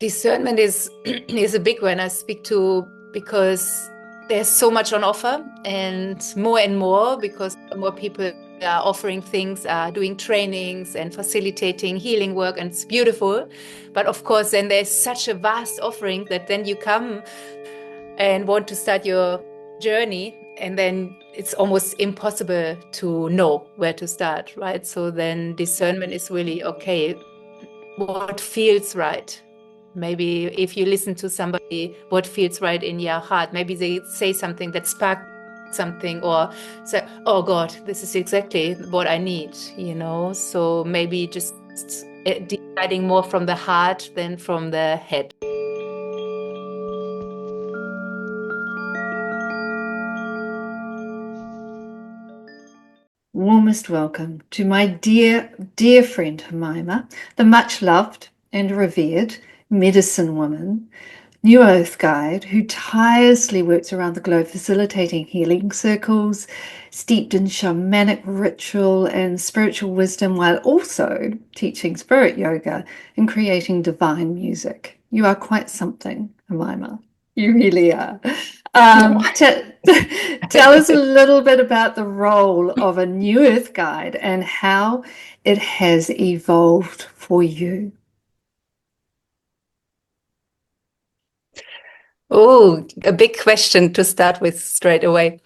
Discernment is is a big one I speak to because there's so much on offer and more because more people are offering things, are doing trainings and facilitating healing work, and it's beautiful. But of course, then there's such a vast offering that then you come and want to start your journey, and then it's almost impossible to know where to start, right? So then discernment is really okay, what feels right. Maybe if you listen to somebody, what feels right in your heart, maybe they say something that sparked something, or say, oh God, this is exactly what I need, So maybe just deciding more from the heart than from the head. Warmest welcome to my dear, dear friend Hamaima, the much loved and revered medicine woman, New Earth Guide, who tirelessly works around the globe facilitating healing circles, steeped in shamanic ritual and spiritual wisdom, while also teaching spirit yoga and creating divine music. You are quite something, Hamaima. You really are. No. Tell us a little bit about the role of a New Earth Guide and how it has evolved for you. Oh, a big question to start with straight away.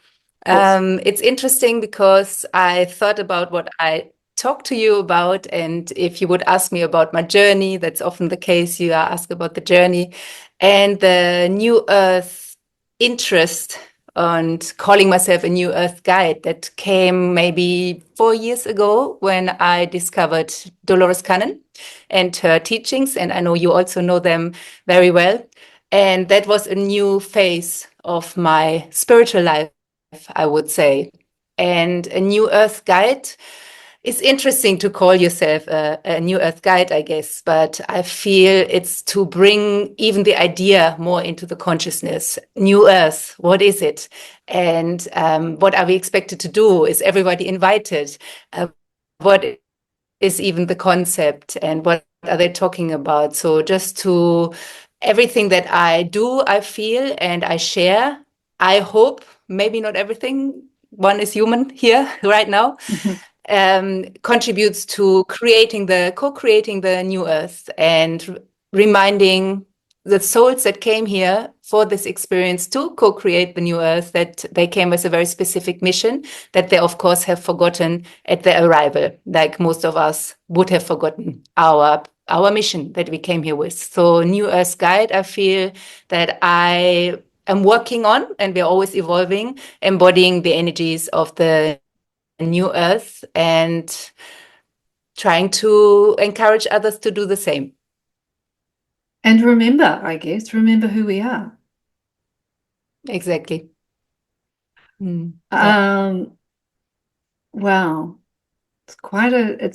It's interesting because I thought about what I talked to you about, and if you would ask me about my journey, that's often the case. You are asked about the journey and the New Earth interest, and calling myself a New Earth guide that came maybe 4 years ago when I discovered Dolores Cannon and her teachings, and I know you also know them very well. And that was a new phase of my spiritual life, I would say. And a New Earth guide, it's interesting to call yourself a New Earth guide, I guess, but I feel it's to bring even the idea more into the consciousness. New Earth, what is it? And what are we expected to do? Is everybody invited? What is even the concept, and what are they talking about? So just to everything that I do, I feel, and I share, I hope, maybe not everything, one is human here right now, contributes to co-creating the new earth, and reminding the souls that came here for this experience to co-create the new earth, that they came with a very specific mission that they of course have forgotten at their arrival, like most of us would have forgotten our mission that we came here with. So New Earth Guide, I feel that I am working on, and we're always evolving, embodying the energies of the New Earth and trying to encourage others to do the same. And remember, I guess, remember who we are. Exactly. Yeah. Wow. It's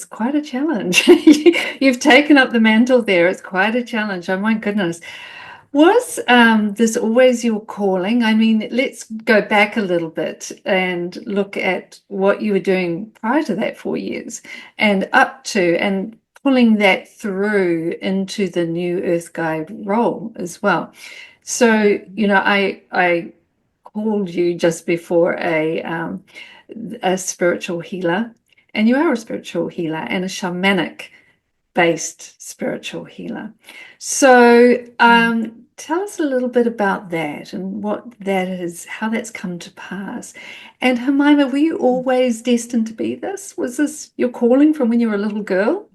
quite a challenge. You've taken up the mantle there. It's quite a challenge. Oh my goodness. Was this always your calling? I mean, let's go back a little bit and look at what you were doing prior to that 4 years and up to and pulling that through into the New Earth Guide role as well. So, I called you just before a spiritual healer, and you are a spiritual healer and a shamanic based spiritual healer. So tell us a little bit about that and what that is, how that's come to pass. And Hamaima, were you always destined to be this? Was this your calling from when you were a little girl?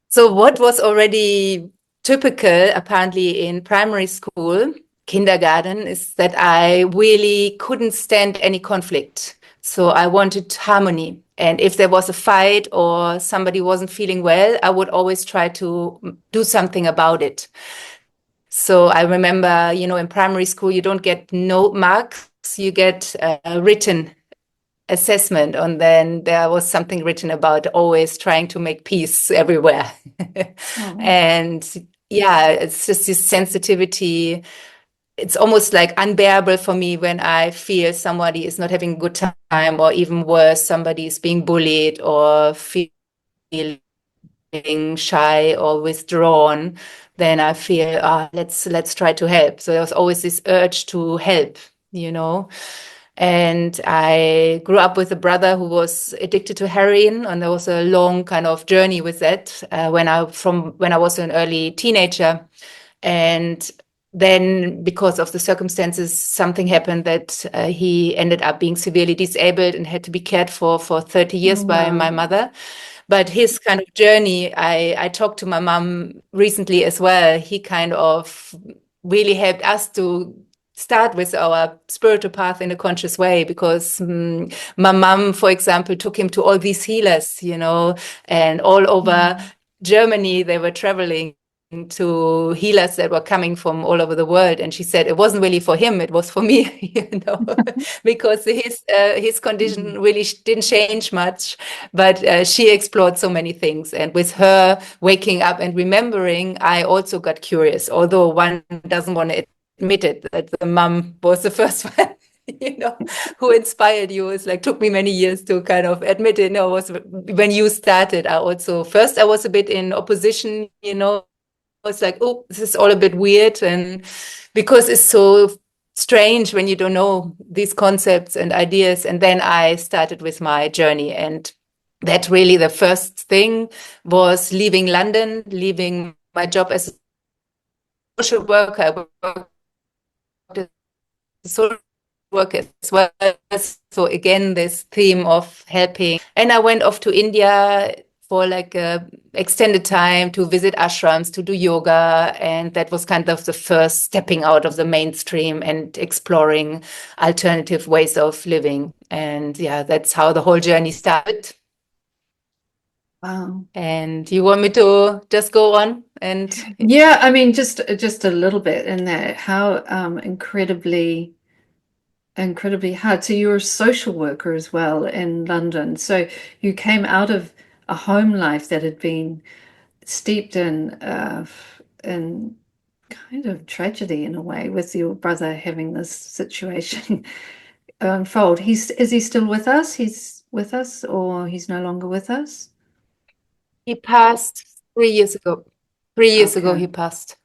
So what was already typical, apparently, in primary school, kindergarten, is that I really couldn't stand any conflict. So I wanted harmony. And if there was a fight or somebody wasn't feeling well, I would always try to do something about it. So I remember, in primary school, you don't get no marks, you get a written assessment, and then there was something written about always trying to make peace everywhere. Oh. And yeah, it's just this sensitivity. It's almost like unbearable for me when I feel somebody is not having a good time, or even worse, somebody is being bullied or feeling shy or withdrawn, then I feel, let's try to help. So there was always this urge to help, you know. And I grew up with a brother who was addicted to heroin, and there was a long kind of journey with that when I was an early teenager. And then, because of the circumstances, something happened that he ended up being severely disabled and had to be cared for 30 Oh, years by wow. my mother. But his kind of journey, I talked to my mom recently as well. He kind of really helped us to start with our spiritual path in a conscious way, because my mom, for example, took him to all these healers, you know, and all over Germany they were traveling to healers that were coming from all over the world. And she said it wasn't really for him, it was for me, you know, because his condition really didn't change much, but she explored so many things. And with her waking up and remembering, I also got curious, although one doesn't want to admit it, that the mom was the first one, you know, who inspired you. It's like, took me many years to kind of admit it. No, it was when you started. I also, first I was a bit in opposition, you know. It's like, oh, this is all a bit weird. And because it's so strange when you don't know these concepts and ideas. And then I started with my journey. And that really, the first thing was leaving London, leaving my job as a social worker. I worked as a social worker as well. So again, this theme of helping. And I went off to India for like a extended time to visit ashrams, to do yoga. And that was kind of the first stepping out of the mainstream and exploring alternative ways of living. And yeah, that's how the whole journey started. Wow. And you want me to just go on? And Yeah, I mean, just a little bit in that, how incredibly hard. So you're a social worker as well in London. So you came out of a home life that had been steeped in kind of tragedy in a way, with your brother having this situation unfold. Is he still with us? He's with us, or he's no longer with us? he passed 3 years ago. 3 years ago, Okay. he passed.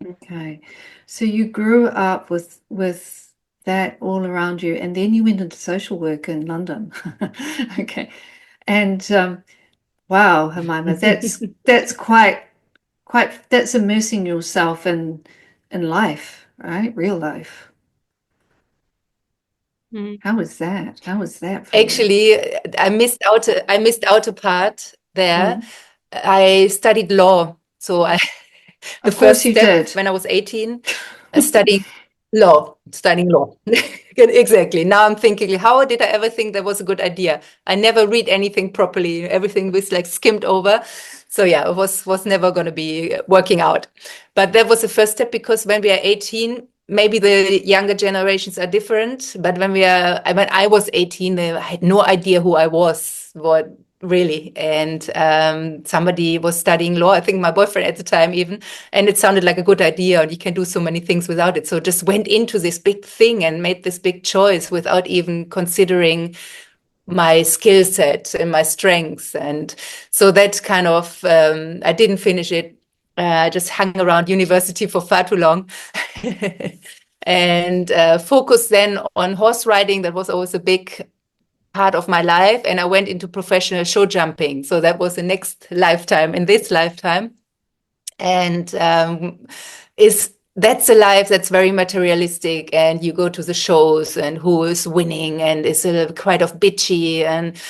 Okay. So you grew up with that all around you, and then you went into social work in London. Okay. And wow, Hamaima, that's quite that's immersing yourself in life, right? Real life. Mm. How was that? How was that for you? Actually, I missed out a part there. Mm. I studied law. So I the Of course first you step did. when I was 18, studying law. Exactly. Now I'm thinking, how did I ever think that was a good idea? I never read anything properly. Everything was like skimmed over. So yeah, it was never going to be working out. But that was the first step, because when we are 18, maybe the younger generations are different. But when I was 18, I had no idea who I was, what really. And somebody was studying law, I think my boyfriend at the time even, and it sounded like a good idea, and you can do so many things without it. So just went into this big thing and made this big choice without even considering my skill set and my strengths. And so that kind of, I didn't finish it. I just hung around university for far too long. And focused then on horse riding. That was always a big part of my life. And I went into professional show jumping. So that was the next lifetime in this lifetime. And is that's a life that's very materialistic, and you go to the shows and who is winning, and is quite of bitchy. And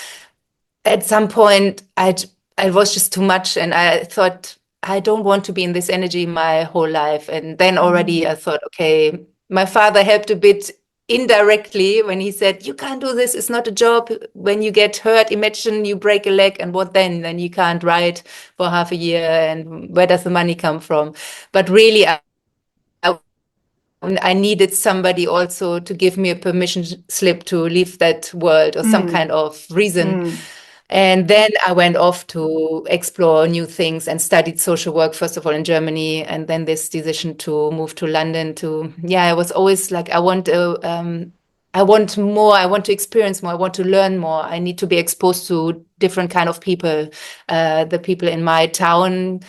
at some point I was just too much, and I thought, I don't want to be in this energy my whole life. And then already I thought, okay, my father helped a bit indirectly when he said, you can't do this, it's not a job. When you get hurt, imagine you break a leg, and what then you can't ride for half a year, and where does the money come from? But really I needed somebody also to give me a permission slip to leave that world, or some Mm. kind of reason. Mm. And then I went off to explore new things and studied social work, first of all in Germany, and then this decision to move to London. I was always like, I want I want more. I want to experience more. I want to learn more. I need to be exposed to different kind of people. The people in my town,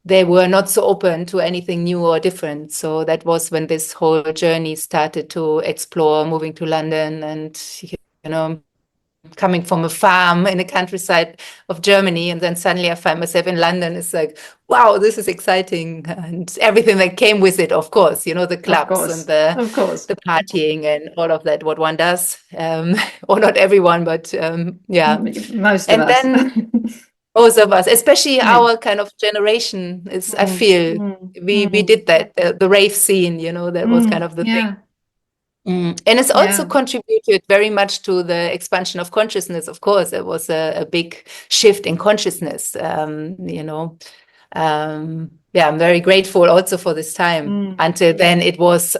they were not so open to anything new or different. So that was when this whole journey started to explore, moving to London and, you know, coming from a farm in the countryside of Germany, and then suddenly I find myself in London. It's like, wow, this is exciting, and everything that came with it, of course, you know, the Of clubs and course. Of course. the partying and all of that, what one does, or not everyone, but yeah. Most of And us. then most of us, especially Yeah. our kind of generation, is I Mm, feel mm, we mm, did that the rave scene, you know, that was kind of the thing. yeah. And it's also Yeah. contributed very much to the expansion of consciousness. Of course, it was a big shift in consciousness. You know, yeah, I'm very grateful also for this time. Mm, Until then, it was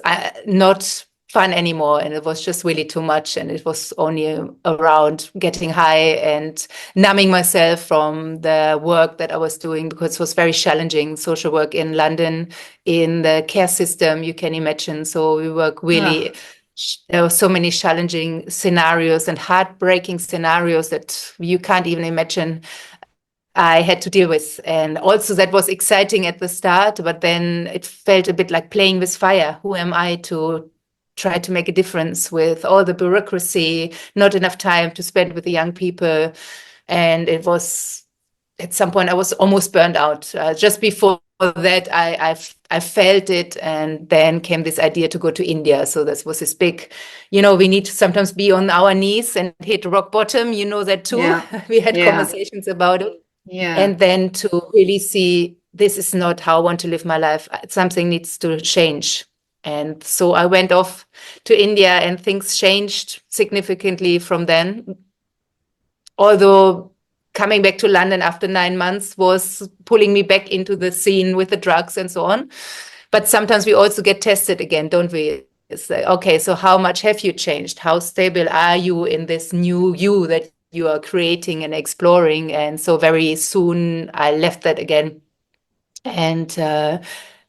not fun anymore, and it was just really too much. And it was only around getting high and numbing myself from the work that I was doing, because it was very challenging social work in London in the care system. You can imagine. So we work really. ah, There were so many challenging scenarios and heartbreaking scenarios that you can't even imagine I had to deal with. And also that was exciting at the start, but then it felt a bit like playing with fire. Who am I to try to make a difference with all the bureaucracy, not enough time to spend with the young people? And it was at some point I was almost burned out. Just before that, I felt it, and then came this idea to go to India. So this was this big, you know, we need to sometimes be on our knees and hit rock bottom. You know that too. yeah. We had Yeah. conversations about it, Yeah. and then to really see this is not how I want to live my life. Something needs to change. And so I went off to India, and things changed significantly from then. Although coming back to London after 9 months was pulling me back into the scene with the drugs and so on. But sometimes we also get tested again, don't we? It's like, okay, so how much have you changed? How stable are you in this new you that you are creating and exploring? And so very soon I left that again. And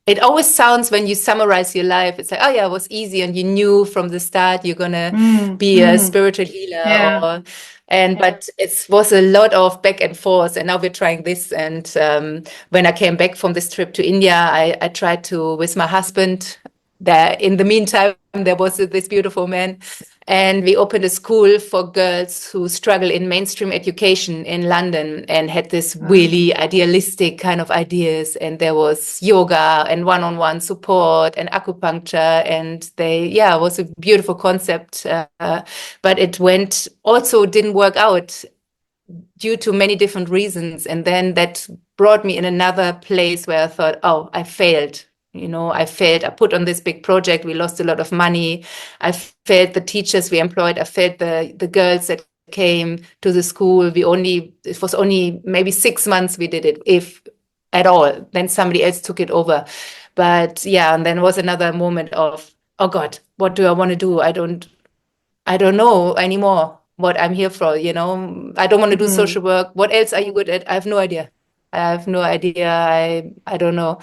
it always sounds, when you summarize your life, it's like, oh yeah, it was easy, and you knew from the start you're gonna Mm, be a mm, spiritual healer, yeah. but it was a lot of back and forth, and now we're trying this. And when I came back from this trip to India, I tried to with my husband. There, in the meantime, there was this beautiful man, and we opened a school for girls who struggle in mainstream education in London, and had this Wow. really idealistic kind of ideas. And there was yoga and one-on-one support and acupuncture, and it was a beautiful concept. But it didn't work out due to many different reasons. And then that brought me in another place where I thought, oh, I failed. You know, I failed. I put on this big project. We lost a lot of money. I failed the teachers we employed. I failed the girls that came to the school. It was only maybe 6 months we did it, if at all. Then somebody else took it over. But yeah, and then was another moment of, oh God, what do I want to do? I don't know anymore what I'm here for, you know. I don't want to do Mm, social work. What else are you good at? I have no idea. I have no idea. I don't know.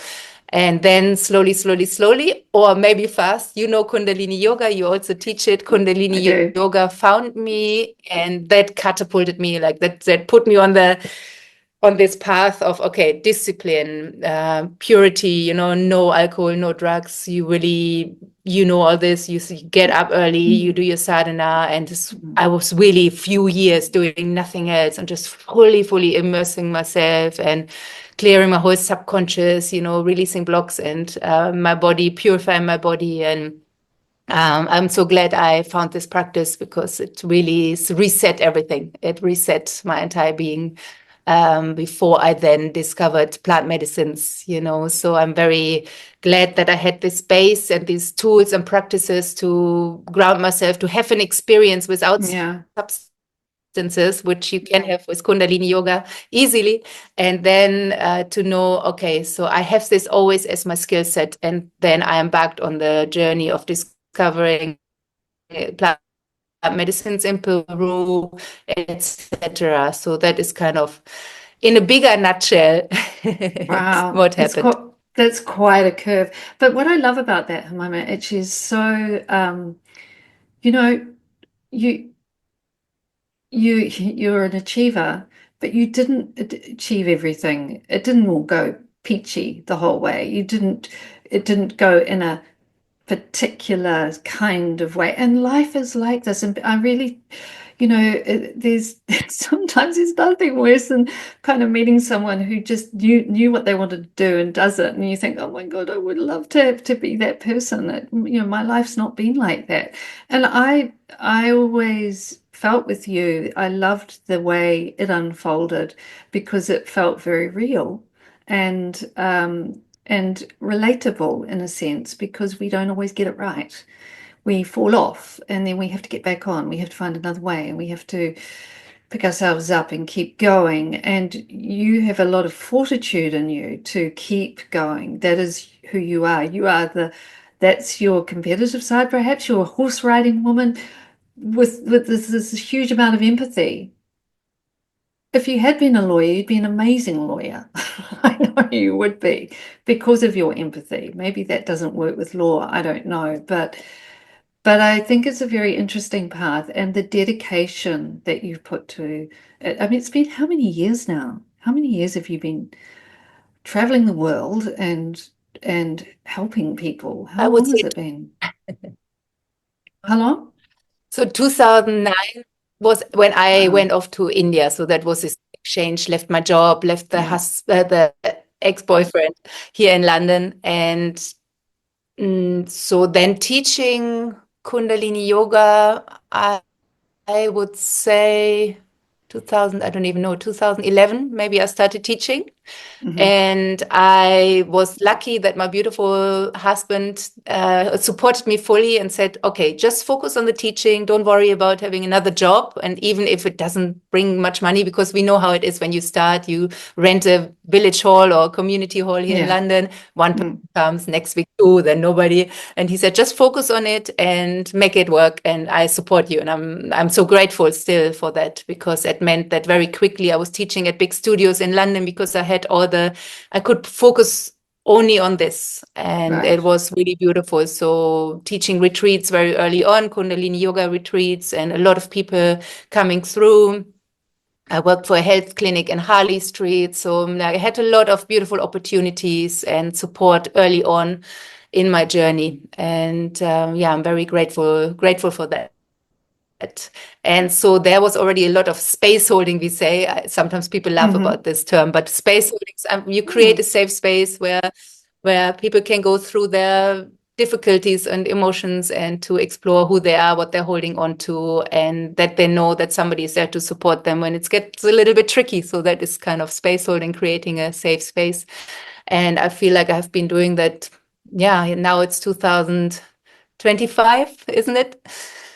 And then slowly, or maybe fast, you know, Kundalini Yoga, you also teach it. I Kundalini do. Yoga found me, and that catapulted me, like that put me on this path of, okay, discipline, purity, you know, no alcohol, no drugs. You really, you know, all this. You get up early, you do your sadhana, and Mm, I was really few years doing nothing else and just fully immersing myself and clearing my whole subconscious, you know, releasing blocks, and my body, purifying my body. And I'm so glad I found this practice, because it really reset everything. It reset my entire being, before I then discovered plant medicines, you know. So I'm very glad that I had this space and these tools and practices to ground myself, to have an experience without yeah. substances, which you can have with Kundalini Yoga easily. And then to know, okay, so I have this always as my skill set. And then I embarked on the journey of discovering plant medicines in Peru, etc. So that is kind of, in a bigger nutshell, Wow. what happened. That's quite a curve. But what I love about that, Hamaima, it is so, you know, you you're an achiever, but you didn't achieve everything. It didn't all go peachy the whole way. It didn't go in a particular kind of way. And life is like this. And I really, there's sometimes there's nothing worse than kind of meeting someone who just knew what they wanted to do and does it. And you think, oh my God, I would love to be that person. My life's not been like that. And I always felt with you, I loved the way it unfolded because it felt very real and relatable in a sense because we don't always get it right. We fall off and then we have to get back on. We have to find another way and we have to pick ourselves up and keep going. And you have a lot of fortitude in you to keep going. That is who you are. That's your competitive side, perhaps. You're a horse riding woman with this huge amount of empathy. If you had been a lawyer, you'd be an amazing lawyer. I know you would be because of your empathy. Maybe that doesn't work with law. I don't know. But I think it's a very interesting path and the dedication that you've put to it. I mean, it's been how many years now? How many years have you been traveling the world and helping people? How I would long has say it been? How long? so. 2009 was when I Wow. went off to India. So that was this exchange, left my job, left Yeah. the ex-boyfriend here in London. And so then teaching Kundalini yoga, I would say 2000, I don't even know, 2011, maybe I started teaching. Hmm. And I was lucky that my beautiful husband supported me fully and said, okay, just focus on the teaching. Don't worry about having another job. And even if it doesn't bring much money, because we know how it is when you start, you rent a village hall or community hall here in Yeah. London. One person Mm. comes, next week two, then nobody. And he said, just focus on it and make it work. And I support you. And I'm so grateful still for that because it meant that very quickly I was teaching at big studios in London because I had I could focus only on this. And Right. it was really beautiful. So teaching retreats very early on, Kundalini yoga retreats, and a lot of people coming through. I worked for a health clinic in Harley Street. So I had a lot of beautiful opportunities and support early on in my journey. And yeah, I'm very grateful for that. And so there was already a lot of space holding, we say. Sometimes people laugh Hmm. about this term, but space holdings, you create Mm. a safe space where people can go through their difficulties and emotions and to explore who they are, what they're holding on to, and that they know that somebody is there to support them when it gets a little bit tricky. So that is kind of space holding, creating a safe space. And I feel like I've been doing that. Yeah, now it's 2025, isn't it?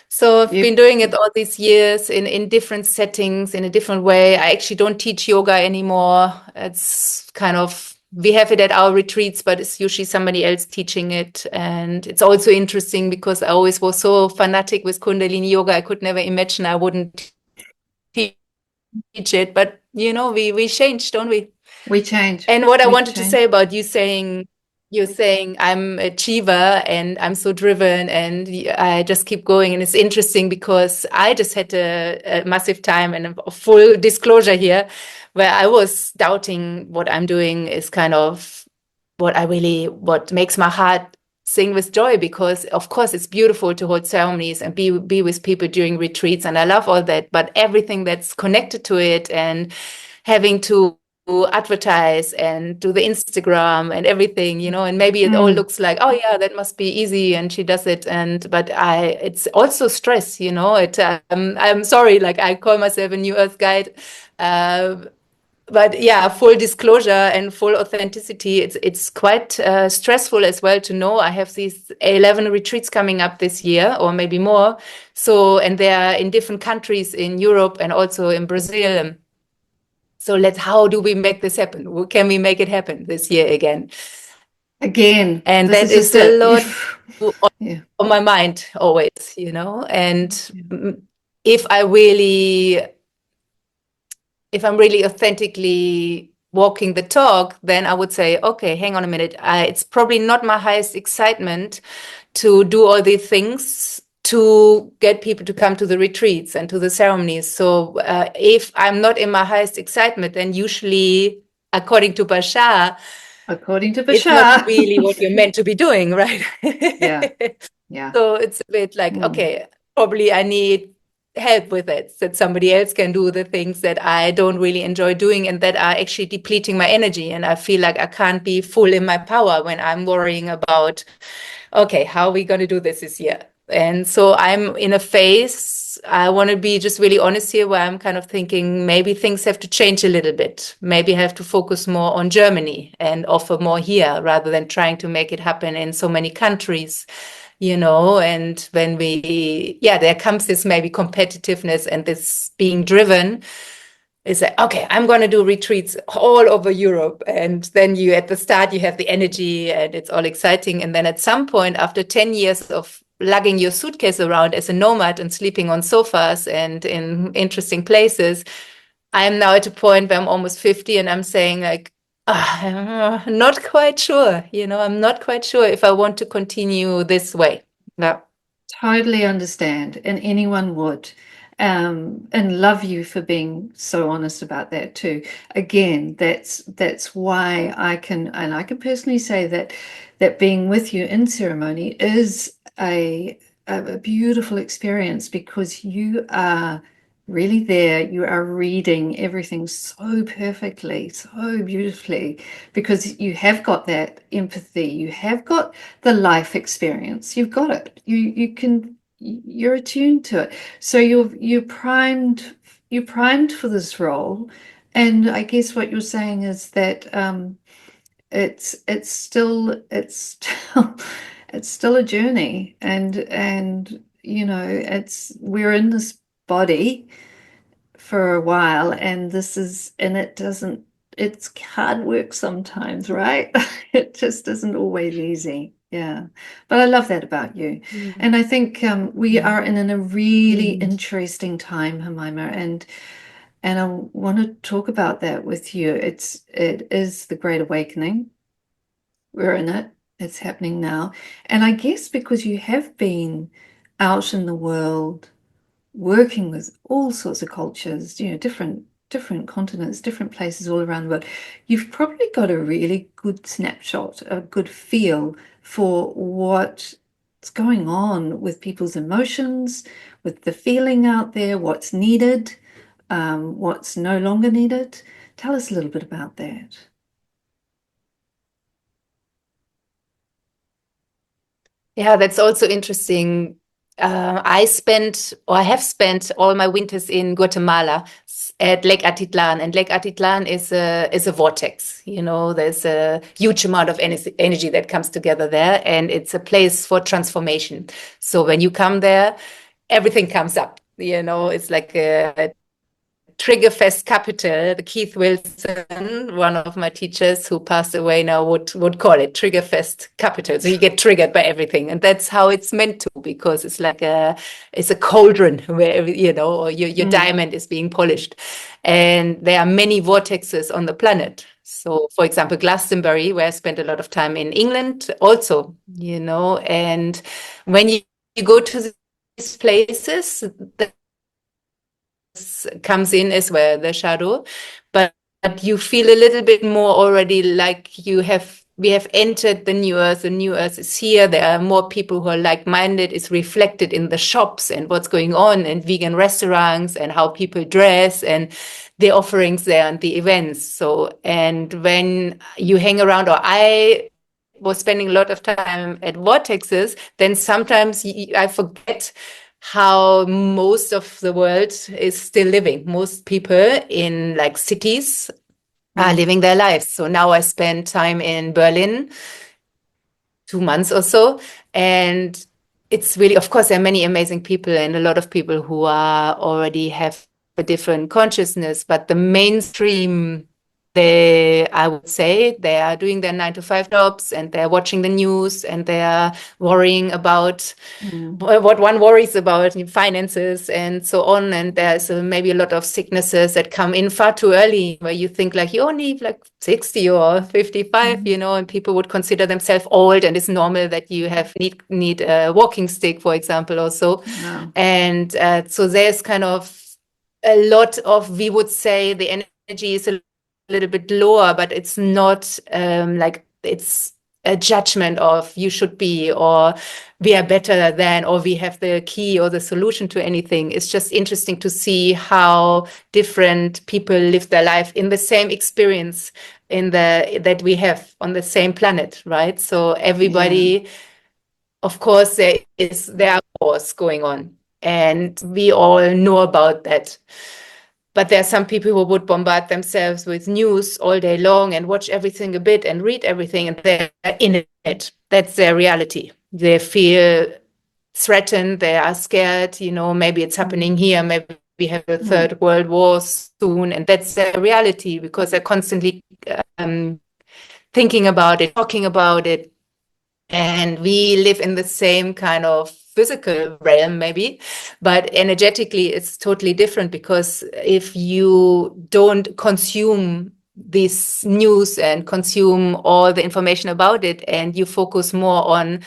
So I've been Yep. doing it all these years in different settings, in a different way. I actually don't teach yoga anymore. It's kind of, we have it at our retreats, but it's usually somebody else teaching it. And it's also interesting because I always was so fanatic with Kundalini yoga. I could never imagine I wouldn't teach it. But, we change, don't we? We change. And what I We wanted to say change. about you're saying I'm a achiever and I'm so driven and I just keep going. And it's interesting because I just had a massive time and a full disclosure here where I was doubting what I'm doing is kind of what makes my heart sing with joy because of course it's beautiful to hold ceremonies and be with people during retreats and I love all that, but everything that's connected to it and having to advertise and do the Instagram and everything, and maybe it all Mm. looks like, oh yeah, that must be easy and she does it. But it's also stress, I'm sorry, like I call myself a New Earth guide. Uh, but yeah, full disclosure and full authenticity, it's quite stressful as well to know I have these 11 retreats coming up this year or maybe more. So, and they're in different countries in Europe and also in Brazil. So how do we make this happen? Can we make it happen this year again? Again, And this that is just is a it. lot Yeah. on my mind always, and if I really, if I'm really authentically walking the talk, then I would say, okay, hang on a minute. It's probably not my highest excitement to do all these things to get people to come to the retreats and to the ceremonies. So if I'm not in my highest excitement, then usually, according to Bashar, According to it's not Bashar. really what you're meant to be doing, right? Yeah. Yeah. So it's a bit like, okay, probably I need help with it, that somebody else can do the things that I don't really enjoy doing and that are actually depleting my energy. And I feel like I can't be full in my power when I'm worrying about, okay, how are we going to do this year? And so I'm in a phase, I want to be just really honest here, where I'm kind of thinking maybe things have to change a little bit. Maybe I have to focus more on Germany and offer more here rather than trying to make it happen in so many countries, you know. And when there comes this maybe competitiveness and this being driven. It's like, okay, I'm going to do retreats all over Europe. And then at the start, you have the energy and it's all exciting. And then at some point, after 10 years of lugging your suitcase around as a nomad and sleeping on sofas and in interesting places, I'm now at a point where I'm almost 50 and I'm saying like, I'm not quite sure, I'm not quite sure if I want to continue this way. No. Totally understand, and anyone would. And love you for being so honest about that too. Again, that's why I can personally say that being with you in ceremony is a beautiful experience, because you are really there. You are reading everything so perfectly, so beautifully, because you have got that empathy, you have got the life experience, you've got it. You're attuned to it. So you're primed for this role. And I guess what you're saying is that it's still it's still a journey, and we're in this body for a while, and it's hard work sometimes, right? It just isn't always easy. Yeah. But I love that about you. Mm. And I think we Yeah. are in a really Mm. interesting time, Hamaima, and I want to talk about that with you. It is the Great Awakening. We're in it. It's happening now. And I guess because you have been out in the world working with all sorts of cultures, different continents, different places all around the world, you've probably got a really good snapshot, a good feel for what's going on with people's emotions, with the feeling out there, what's needed, what's no longer needed. Tell us a little bit about that. Yeah, that's also interesting. I have spent all my winters in Guatemala at Lake Atitlan, and Lake Atitlan is a vortex. There's a huge amount of energy that comes together there, and it's a place for transformation. So when you come there, everything comes up. It's like a Triggerfest capital. The Keith Wilson, one of my teachers who passed away now, would call it Triggerfest capital. So you get triggered by everything, and that's how it's meant to, because it's like it's a cauldron where or your diamond is being polished, and there are many vortexes on the planet. So, for example, Glastonbury, where I spent a lot of time in England, also, and when you go to these places, comes in as well, the shadow, but you feel a little bit more already like we have entered the new earth. The new earth is here. There are more people who are like-minded. It's reflected in the shops and what's going on in vegan restaurants and how people dress and the offerings there and the events. So, and when you hang around, or I was spending a lot of time at vortexes, then sometimes I forget how most of the world is still living. Most people in like cities are living their lives. So now I spend time in Berlin, 2 months or so. And it's really, of course, there are many amazing people and a lot of people who are already have a different consciousness, but the mainstream I would say, they are doing their 9 to 5 jobs and they're watching the news and they're worrying about Mm. what one worries about finances and so on. And there's maybe a lot of sicknesses that come in far too early, where you think like you only like 60 or 55, Mm. and people would consider themselves old, and it's normal that you need a walking stick, for example, also. Wow. And so there's kind of a lot of, we would say, the energy is a little bit lower, but it's not like it's a judgment of you should be, or we are better than, or we have the key or the solution to anything. It's just interesting to see how different people live their life in the same experience that we have on the same planet, right? So Yeah. everybody, of course, there are wars going on, and we all know about that. But there are some people who would bombard themselves with news all day long and watch everything a bit and read everything, and they're in it. That's their reality. They feel threatened, they are scared, maybe it's Mm. happening here, maybe we have a Mm. third world war soon, and that's their reality because they're constantly thinking about it, talking about it. And we live in the same kind of physical realm, maybe, but energetically, it's totally different, because if you don't consume this news and consume all the information about it, and you focus more on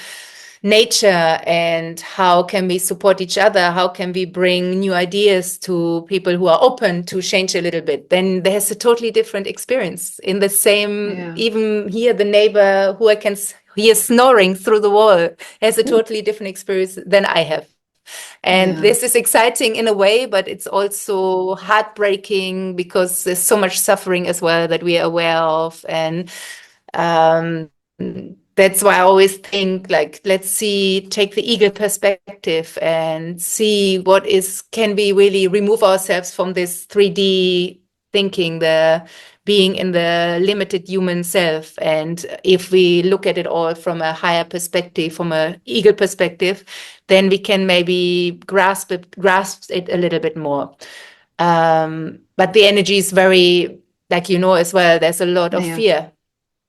nature and how can we support each other, how can we bring new ideas to people who are open to change a little bit, then there's a totally different experience. In the same, Yeah. even here, the neighbor who I can hear snoring through the wall has a totally different experience than I have. And Yeah. this is exciting in a way, but it's also heartbreaking because there's so much suffering as well that we are aware of. And um, that's why I always think, like, let's see, take the eagle perspective and see can we really remove ourselves from this 3D thinking, the being in the limited human self. And if we look at it all from a higher perspective, from a eagle perspective, then we can maybe grasp it a little bit more. But the energy is very, like, as well, there's a lot of Yeah. fear.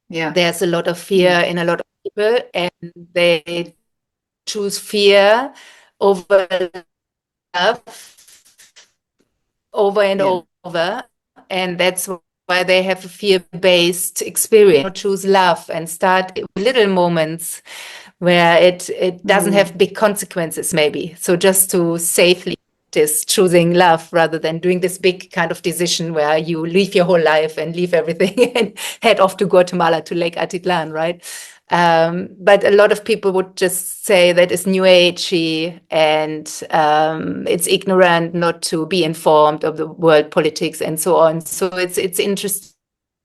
Yeah. There's a lot of Yeah. fear in a lot of people, and they choose fear over love, over and Yeah. over. And that's why they have a fear-based experience, or choose love and start with little moments where it doesn't Mm. have big consequences, maybe. So just to safely just choosing love rather than doing this big kind of decision where you leave your whole life and leave everything and head off to Guatemala, to Lake Atitlan, right? But a lot of people would just say that it's new agey, and it's ignorant not to be informed of the world politics and so on. So it's interesting,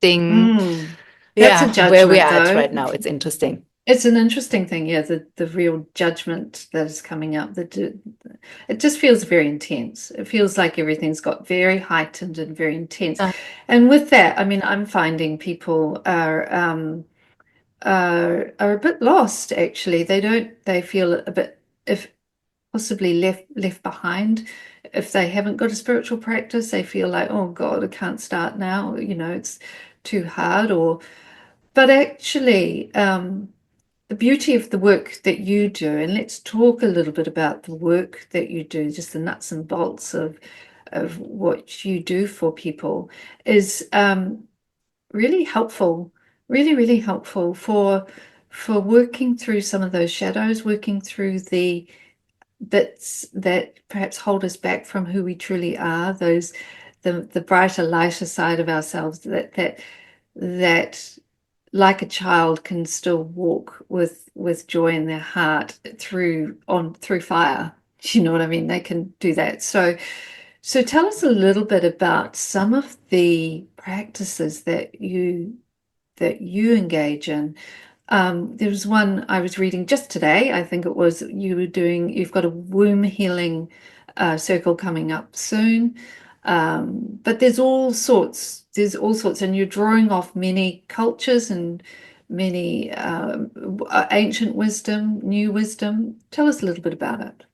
Mm. That's a yeah, where we judgment, are at though. right now. It's interesting. It's an interesting thing, yeah, the real judgment that is coming up. It just feels very intense. It feels like everything's got very heightened and very intense. And with that, I mean, I'm finding people are a bit lost, actually. They feel a bit, if possibly left behind. If they haven't got a spiritual practice, they feel like, oh God, I can't start now, it's too hard. But actually, the beauty of the work that you do, and let's talk a little bit about the work that you do, just the nuts and bolts of what you do for people, is really helpful, really, really helpful for working through some of those shadows, working through the bits that perhaps hold us back from who we truly are, the brighter, lighter side of ourselves that like a child can still walk with joy in their heart through fire. You know what I mean? They can do that. So tell us a little bit about some of the practices that you engage in. There was one I was reading just today. I think it was you've got a womb healing circle coming up soon. But there's all sorts, and you're drawing off many cultures and many ancient wisdom, new wisdom. Tell us a little bit about it.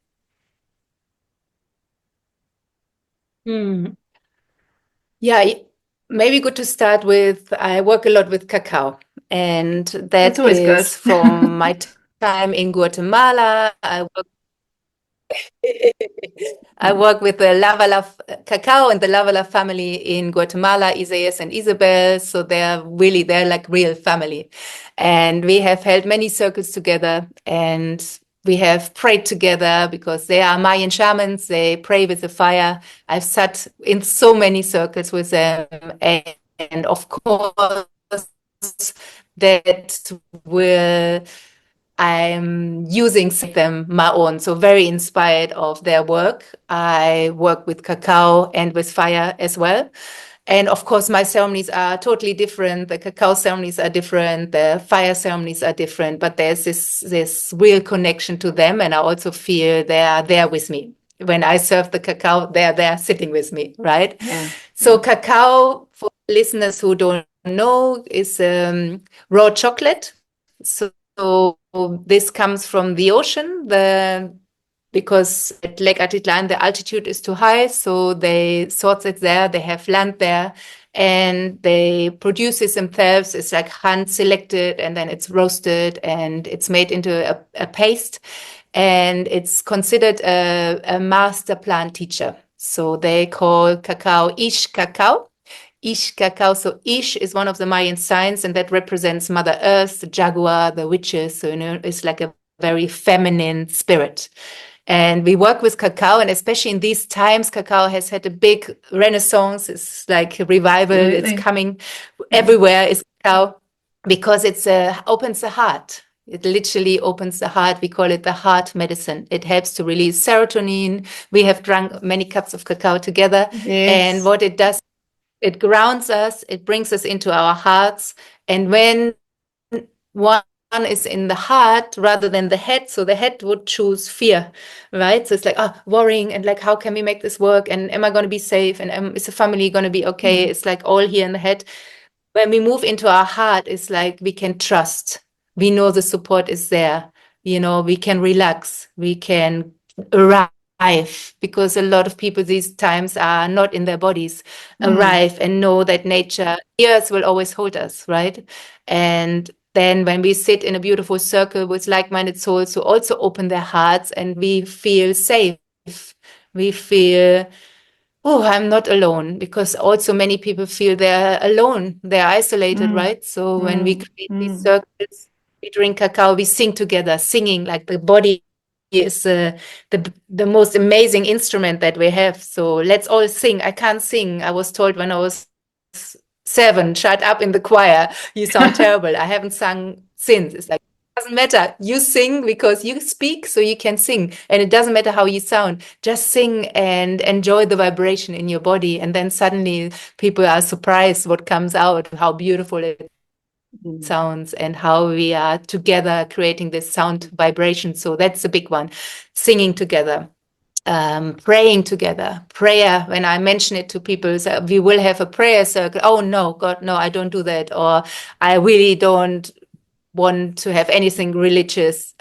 Hmm. Yeah, maybe good to start with, I work a lot with cacao, and That's that always good. is from my time in Guatemala. I Mm. work with the Lavala cacao and the Lavala family in Guatemala, Isaias and Isabel. So they're like real family. And we have held many circles together, and we have prayed together because they are Mayan shamans. They pray with the fire. I've sat in so many circles with them. And of course, that will I'm using them my own, so very inspired of their work. I work with cacao and with fire as well. And of course, my ceremonies are totally different. The cacao ceremonies are different. The fire ceremonies are different. But there's this real connection to them, and I also feel they are there with me. When I serve the cacao, they're there sitting with me, right? Yeah. So cacao, for listeners who don't know, is raw chocolate. So this comes from the ocean, because at Lake Atitlan the altitude is too high, so they source it there. They have land there, and they produce it themselves. It's like hand selected, and then it's roasted, and it's made into a paste, and it's considered a master plant teacher. So they call cacao Ish cacao. Ish cacao. So Ish is one of the Mayan signs, and that represents Mother Earth, the jaguar, the witches. So, it's like a very feminine spirit. And we work with cacao, and especially in these times, cacao has had a big renaissance. It's like a revival. It's Absolutely. coming everywhere. Is cacao because it's opens the heart. It literally opens the heart. We call it the heart medicine. It helps to release serotonin. We have drunk many cups of cacao together, and Yes. what it does, it grounds us, it brings us into our hearts. And when one is in the heart rather than the head, so the head would choose fear, right? So it's like, worrying, and like, how can we make this work? And am I going to be safe? And is the family going to be okay? It's like all here in the head. When we move into our heart, it's like we can trust. We know the support is there. We can relax. We can arrive, because a lot of people these times are not in their bodies. Arrive and know that nature, the earth will always hold us, right? And then when we sit in a beautiful circle with like-minded souls who also open their hearts, and we feel safe, we feel, oh, I'm not alone, because also many people feel they're alone, they're isolated, right? So when we create these circles, we drink cacao, we sing together, singing like the body is the most amazing instrument that we have. So let's all sing. I can't sing. I was told when I was 7, shut up in the choir. You sound terrible. I haven't sung since. It's like, doesn't matter. You sing because you speak, so you can sing. And it doesn't matter how you sound. Just sing and enjoy the vibration in your body. And then suddenly people are surprised what comes out, how beautiful it sounds, and how we are together creating this sound vibration. So that's a big one. Singing together. Praying together. Prayer, when I mention it to people, so we will have a prayer circle. Oh, no, God, no, I don't do that. Or I really don't want to have anything religious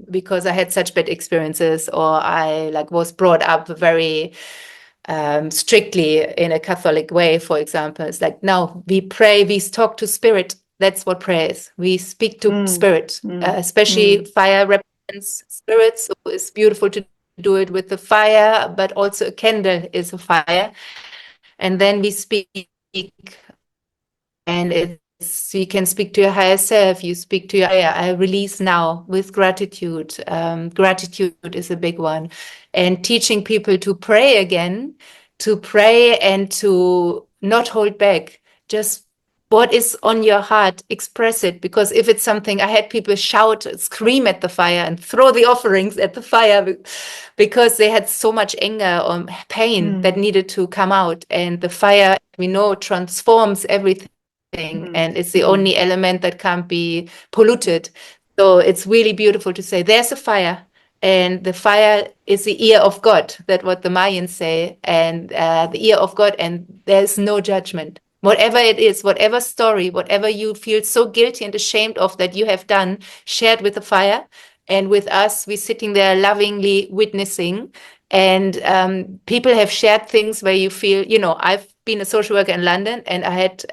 because I had such bad experiences, or I was brought up very strictly in a Catholic way, for example. It's like, no, we pray, we talk to spirit. That's what prayer is. We speak to spirit, especially fire represents spirit. So it's beautiful to do it with the fire, but also a candle is a fire. And then we speak, and you can speak to your higher self. You speak to your higher. I release now with gratitude. Gratitude is a big one, and teaching people to pray again, to pray and to not hold back. Just what is on your heart, express it. Because if it's something, I had people shout, scream at the fire, and throw the offerings at the fire because they had so much anger or pain that needed to come out. And the fire, we know, transforms everything, and it's the only element that can't be polluted. So it's really beautiful to say there's a fire, and the fire is the ear of God. That's what the Mayans say, and the ear of God, and there's no judgment. Whatever it is, whatever story, whatever you feel so guilty and ashamed of that you have done, shared with the fire. And with us, we're sitting there lovingly witnessing. And people have shared things where you feel, I've been a social worker in London, and I had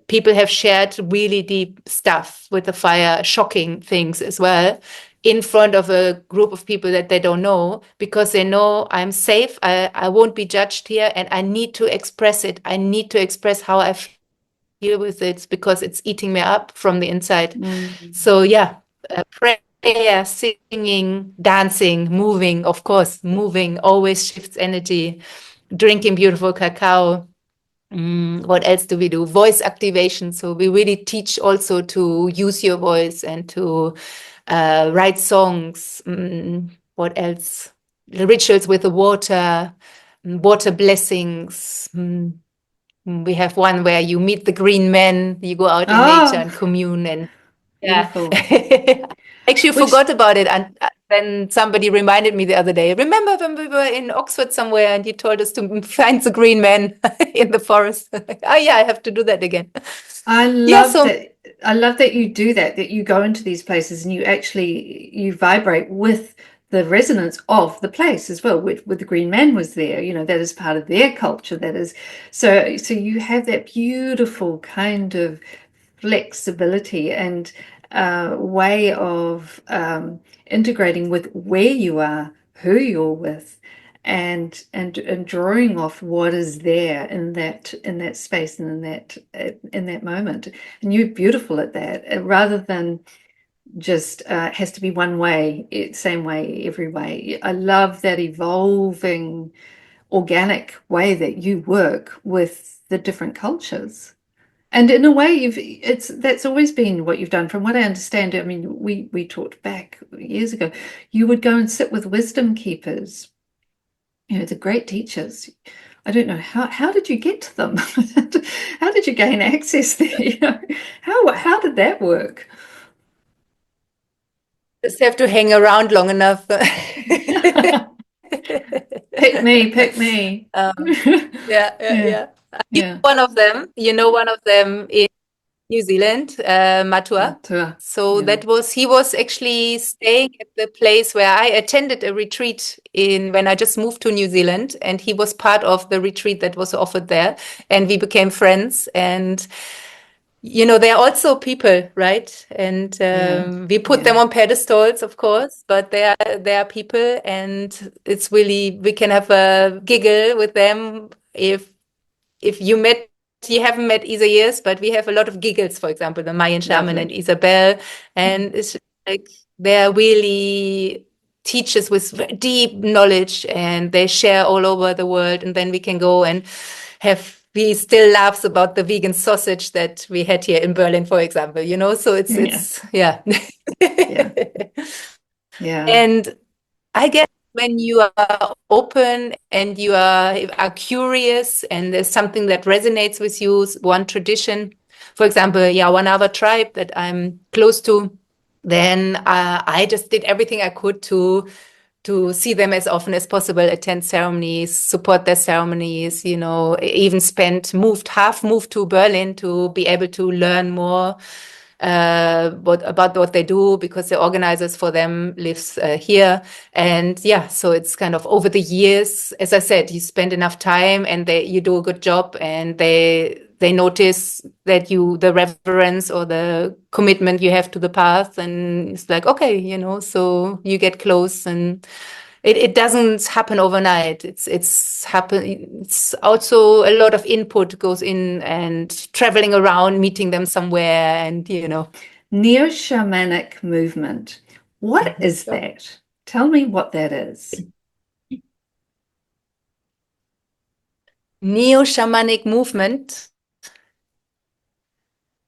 people have shared really deep stuff with the fire, shocking things as well, in front of a group of people that they don't know, because they know I'm safe, I won't be judged here, and I need to express it. I need to express how I feel with it because it's eating me up from the inside. Mm. So yeah, prayer, singing, dancing, moving, of course, moving always shifts energy. Drinking beautiful cacao. What else do we do? Voice activation. So we really teach also to use your voice and to write songs. What else? The rituals with the water, water blessings. We have one where you meet the green men, you go out in nature Oh, and commune, and yeah. beautiful. Actually Which forgot about it, and then somebody reminded me the other day. Remember when we were in Oxford somewhere and you told us to find the green man in the forest? Oh yeah, I have to do that again. I Yeah, love so that. I love that you do that, that you go into these places and you vibrate with the resonance of the place as well. With the Green Man was there, that is part of their culture. That is so you have that beautiful kind of flexibility and way of integrating with where you are, who you're with, and drawing off what is there in that space and in that moment. And you're beautiful at that, rather than just has to be one way, same way every way. I love that evolving organic way that you work with the different cultures. And in a way, that's always been what you've done. From what I understand, I mean, we talked back years ago. You would go and sit with wisdom keepers, the great teachers. I don't know how did you get to them? How did you gain access there? How did that work? just have to hang around long enough. Pick me. Um, yeah, yeah, Yeah, yeah. yeah. One of them, one of them in New Zealand, Matua. Tour. So Yeah, he was actually staying at the place where I attended a retreat when I just moved to New Zealand, and he was part of the retreat that was offered there, and we became friends. And they're also people, right? And yeah, we put them yeah, on pedestals, of course, but they are people, and it's really, we can have a giggle with them. If you haven't met Isa years, but we have a lot of giggles, for example, the Mayan shaman and lovely. Isabel, and it's like they're really teachers with deep knowledge, and they share all over the world, and then we can go and we still laughs about the vegan sausage that we had here in Berlin, for example, so Yeah, it's yeah. yeah, yeah. And I guess when you are open and you are curious and there's something that resonates with you, one tradition, for example, yeah, one other tribe that I'm close to, then I just did everything I could to see them as often as possible, attend ceremonies, support their ceremonies, even half moved to Berlin to be able to learn more about what they do, because the organizers for them lives here. And yeah, so it's kind of over the years, as I said, you spend enough time and you do a good job, and they notice that the reverence or the commitment you have to the path, and it's like, okay, so you get close, and it doesn't happen overnight. It's also a lot of input goes in, and traveling around, meeting them somewhere, and Neo-shamanic movement. What is so that? Tell me what that is. neo-shamanic movement.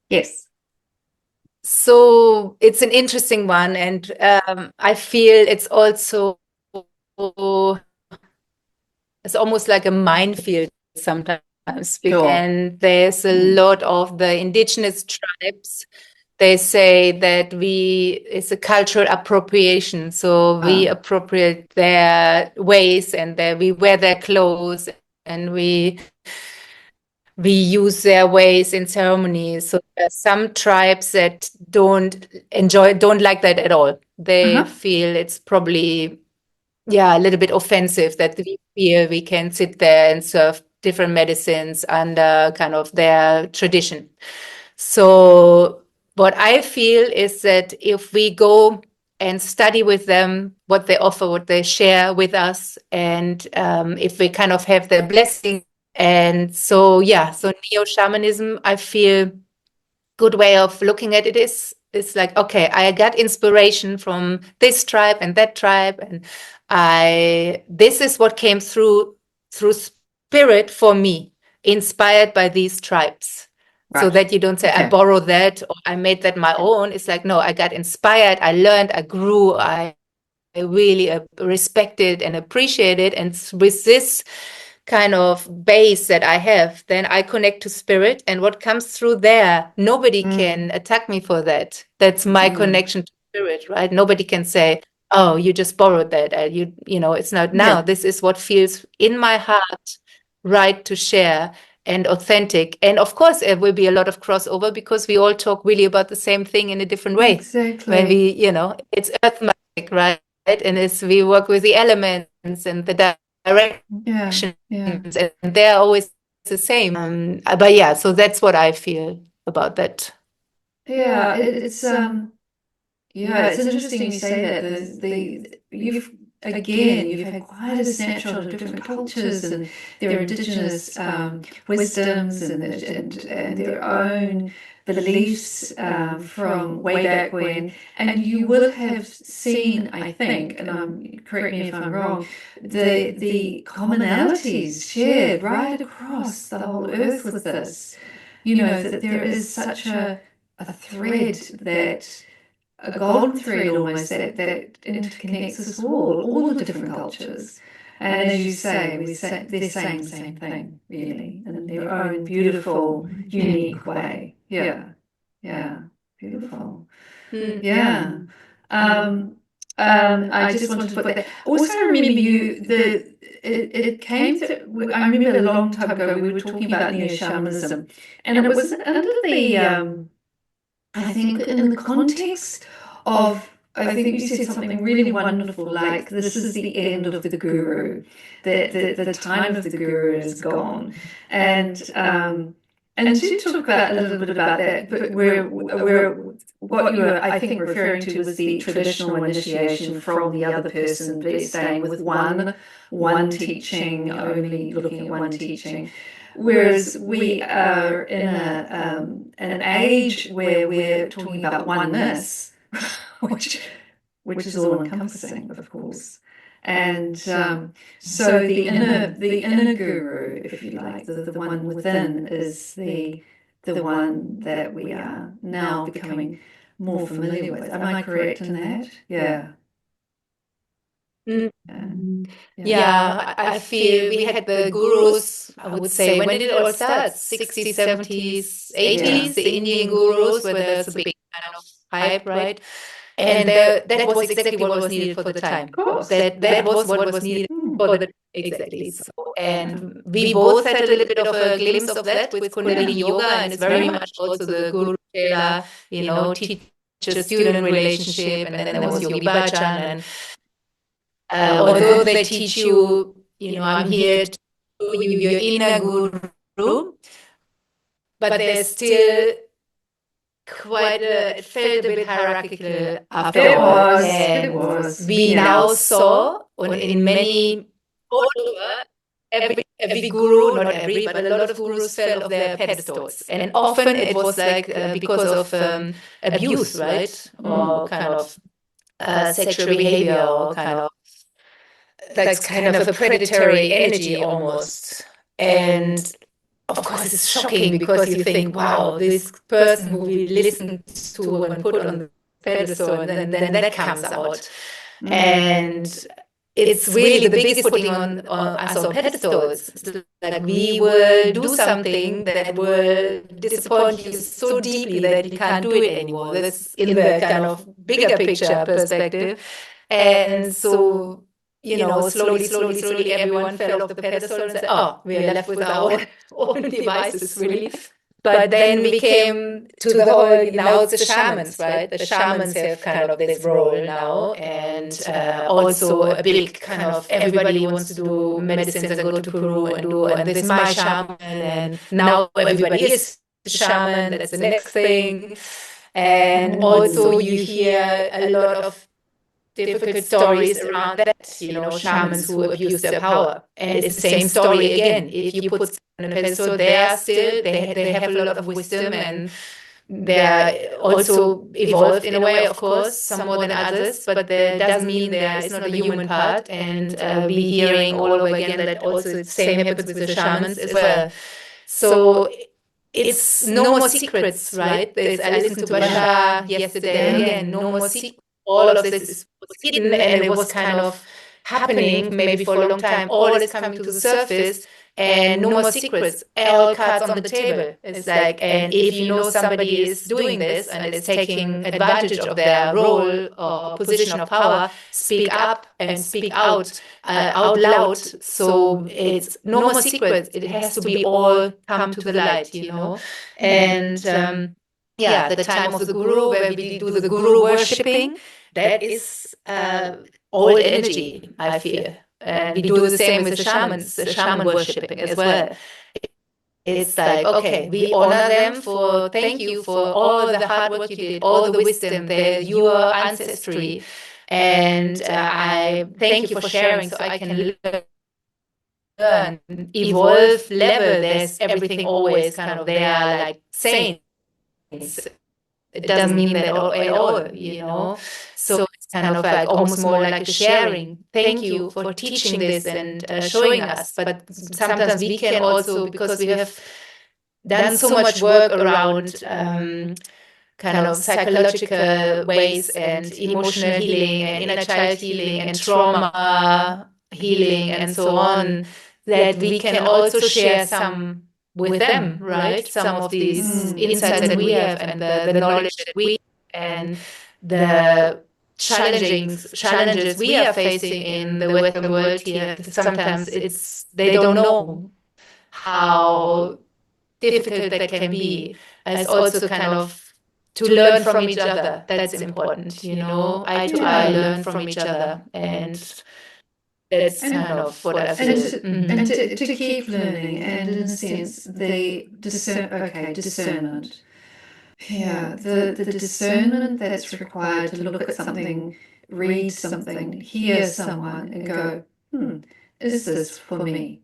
Yes, So it's an interesting one, and I feel it's almost like a minefield sometimes, sure. and there's a Mm. lot of the indigenous tribes. They say that it's a cultural appropriation. So we Ah, appropriate their ways, and we wear their clothes, and we use their ways in ceremonies. So there are some tribes that don't like that at all. They uh-huh. feel it's probably, yeah, a little bit offensive that we feel we can sit there and serve different medicines under kind of their tradition. So what I feel is that if we go and study with them what they offer, what they share with us, and if we kind of have their blessing, and so yeah, so neo-shamanism, I feel good way of looking at it is it's like, okay, I got inspiration from this tribe and that tribe, and I this is what came through spirit for me, inspired by these tribes. So Right. that you don't say I Okay. borrowed that or I made that my own. It's like, no, I got inspired, I learned, I grew, I really respect it and appreciate it. And with this kind of base that I have, then I connect to spirit. And what comes through there, nobody can attack me for that. That's my connection to spirit, right? Nobody can say, oh, you just borrowed that. You know, it's not now. Yeah. This is what feels in my heart right to share and authentic. And of course, there will be a lot of crossover because we all talk really about the same thing in a different way. When Exactly. we, you know, it's earth magic, right? And it's we work with the elements and the Yeah. directions, Yeah. and they're always the same. But yeah, so that's what I feel about that. Yeah. Yeah, it's interesting you say that. You've again, you've had quite a snapshot of different cultures and their indigenous wisdoms and their own beliefs from way back when. And you will have seen, I think, and correct me if I'm wrong, the commonalities shared right across the whole earth with this. You know, that there is such a thread that a golden thread almost that interconnects us all the different cultures. And as you say, they're saying the same thing, really, in their own beautiful, unique way. Yeah, yeah, beautiful. Yeah. Um, I just wanted to put that. Also, I remember it came to, I remember a long time ago we were talking about neo-shamanism, and it was under I think in the context of, I think you said something really wonderful, like this is the end of the guru, the time of the guru is gone, and to talk about a little bit about that, but what you were, I think, referring to was the traditional initiation from the other person, staying with one teaching, only looking at one teaching. Whereas we are in an age where we're talking about oneness, which is all encompassing, of course. And so the inner guru, if you like, the one within, is the one that we are now becoming more familiar with. Am I correct in that? Yeah. Mm. Yeah. Yeah, I feel we had the gurus, I would say, when did it all start? 60s, 70s, 80s, the Indian gurus, where there's a big kind of hype, right? And that was exactly what was needed for the time. Of course. That was what was needed for the exactly. So, and we both had a little bit of a glimpse of that with Kundalini Yoga, and it's very much also the Guru Chela, you know, teacher-student relationship, and then there was Yogi Bhajan, and although they teach you, you know, I'm here to show you your inner guru, but there's still quite it felt a bit hierarchical afterwards. It was. We now saw in many, all over, every guru, not every, but a lot of gurus fell off their pedestals. And often it was like because of abuse, right? Or kind of sexual behavior, or kind of that's kind of a predatory energy almost. And of course, it's shocking because you think, wow, this person who we listened to and put on the pedestal, and then that comes out. And it's really the biggest putting on us on pedestals. Like we will do something that will disappoint you so deeply that you can't do it anymore. That's in the kind of bigger picture perspective. And so, you know, slowly, everyone fell off the pedestal and said, oh, we are left with our own devices, really. But then we came to the whole, now it's the shamans, right? The shamans have kind of this role now, and also a big kind of everybody wants to do medicines and go to Peru and do, and this is my shaman, and now everybody is the shaman, that's the next thing. And also you hear a lot of difficult stories around that, shamans who abuse their power. And it's the same story again. If you put someone on a pedestal, they have a lot of wisdom, and they're also evolved in a way, of course, some more than others, but that doesn't mean there is not a human part. And we hearing all over again that also the same happens with the shamans as well. So it's no more secrets, right? I listened to Bashar yesterday again, no more secrets. All of this was hidden, and it was kind of happening maybe for a long time. All is coming to the surface, and no more secrets. All cards on the table. It's like, and if you know somebody is doing this and is taking advantage of their role or position of power, speak up and speak out loud. So it's no more secrets. It has to be all come to the light. And the time of the guru, where we do the guru worshipping, that is old energy, I feel. And we do the same with the shamans, the shaman worshipping as well. It's like, okay, we honor them for, thank you for all the hard work you did, all the wisdom, your ancestry. And I thank you for sharing so I can learn, evolve, level. There's everything always kind of there, like saints. It doesn't mean that at all. So it's kind of like almost more like a sharing. Thank you for teaching this and showing us. But sometimes we can also, because we have done so much work around kind of psychological ways and emotional healing and inner child healing and trauma healing and so on, that we can also share some with them, right? Some of these insights that we have and the knowledge that we and the challenges we are facing in the Western world here. Sometimes they don't know how difficult that can be. It's also kind of to learn from each other. That's important, eye to eye, learn from each other. And that's kind of what I feel. And to keep learning, and in a sense, the discernment. Yeah, the discernment that's required to look at something, read something, hear someone, and go, is this for me?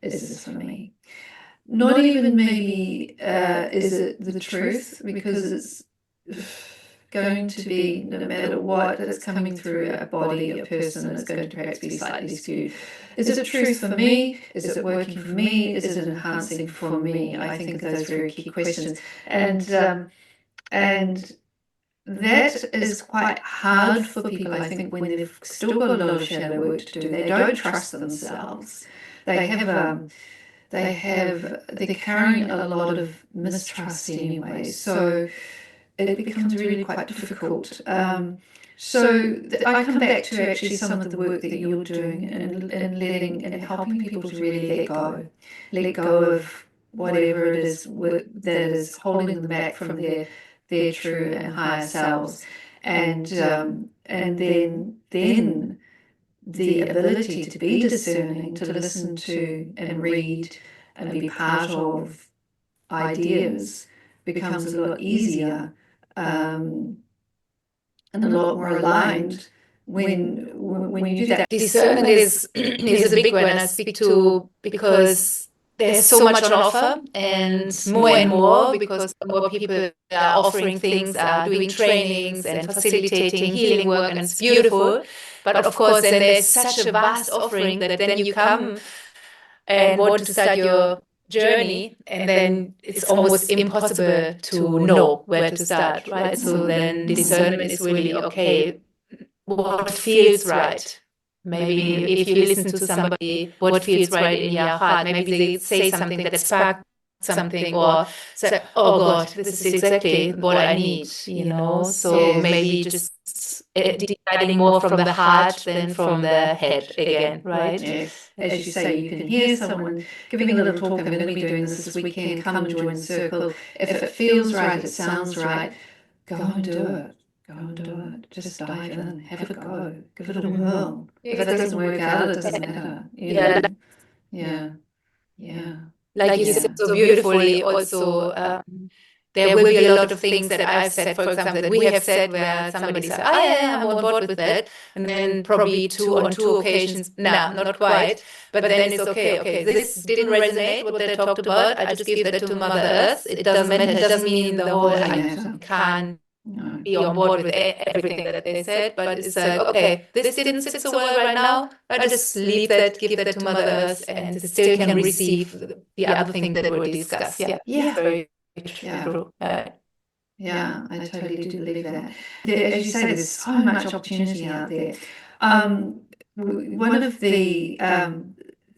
Is this for me? Not even maybe is it the truth, because it's going to be, no matter what, it's coming through a body, a person, it's going to perhaps be slightly skewed. Is it truth for me? Is it working for me? Is it enhancing for me? I think those are very key questions. And that is quite hard for people, I think, when they've still got a lot of shadow work to do. They don't trust themselves. They're carrying a lot of mistrust anyway. So it becomes really quite difficult. So I come back to actually some of the work that you're doing and letting and helping people to really let go of whatever it is that is holding them back from their true and higher selves, and then the ability to be discerning, to listen to and read and be part of ideas becomes a lot easier. And a lot more aligned when you do that. Discernment is a big one I speak to, because there's so much on offer, and more because more people are offering things, are doing trainings and facilitating healing work, and it's beautiful. But of course, then there's such a vast offering that then you come and want to start your journey, and then it's almost impossible to know where to start, right? So then discernment is really, okay, what feels right? Maybe if you listen to somebody, what feels right in your heart? Maybe they say something that sparks something, or say, oh God, this is exactly what I need, So maybe just deciding more from the heart than from the head again, right? Yes. As you say, you can hear someone giving a little talk. I'm going to be doing this weekend. Come and join the circle. If it feels right, it sounds right, go and do it. Go and do it. Just dive in. Have a go. Give it a whirl. If it doesn't work out, it doesn't matter. Yeah. Yeah. Like you said so beautifully, also, there will be a lot of things that I've said, for example, that we have said where somebody said, oh, yeah, I'm on board with that. And then probably on two occasions, no, not quite. But then it's okay, this didn't resonate, what they talked about. I just give that to Mother Earth. It doesn't matter. It doesn't mean the whole, I can't be on board with everything that they said, but it's like, okay, this didn't sit so well right now. I just leave that, give that to Mother Earth, and still can receive the other thing that we discussed. Yeah. Very true. Yeah, I totally do believe that. As you say, there's so much opportunity out there. One of the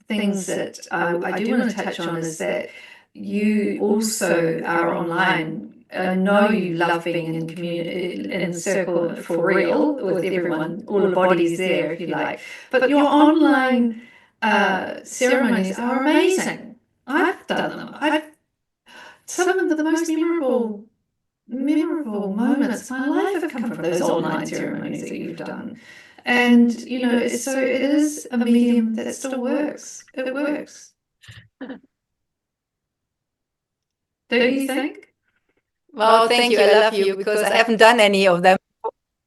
things that I do want to touch on is that you also are online. I know you love being in community, in the circle for real with everyone, all the bodies there, if you like. But your online ceremonies are amazing. I've done them. Some of the most memorable moments in my life have come from those online ceremonies that you've done. And, so it is a medium that still works. It works. Don't you think? Well, thank you. I love you because I haven't done any of them.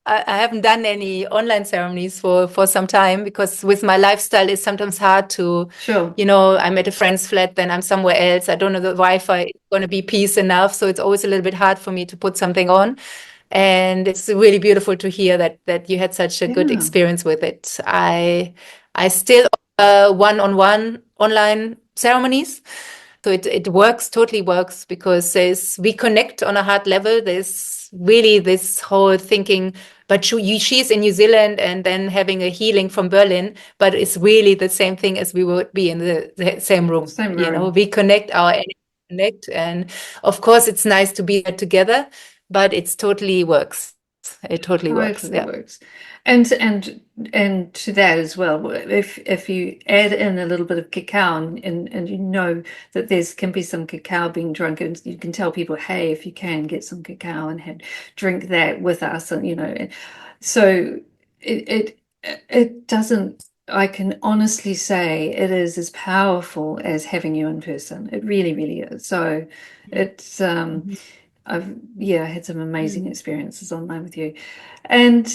I haven't done any online ceremonies for some time because with my lifestyle, it's sometimes hard to, Sure. I'm at a friend's flat, then I'm somewhere else. I don't know the Wi-Fi is going to be peace enough. So it's always a little bit hard for me to put something on. And it's really beautiful to hear that you had such a good experience with it. I still one-on-one online ceremonies. So it works, totally works, because we connect on a heart level. There's really this whole thinking, but she's in New Zealand and then having a healing from Berlin, but it's really the same thing as we would be in the same room. We connect, our energy connect, and of course it's nice to be there together, but it totally works. It totally works. Yeah. Works. And to that as well, if you add in a little bit of cacao and you know that can be some cacao being drunk, and you can tell people, hey, if you can get some cacao and drink that with us, and so it doesn't. I can honestly say it is as powerful as having you in person. It really, really is. So it's I've had some amazing experiences online with you, and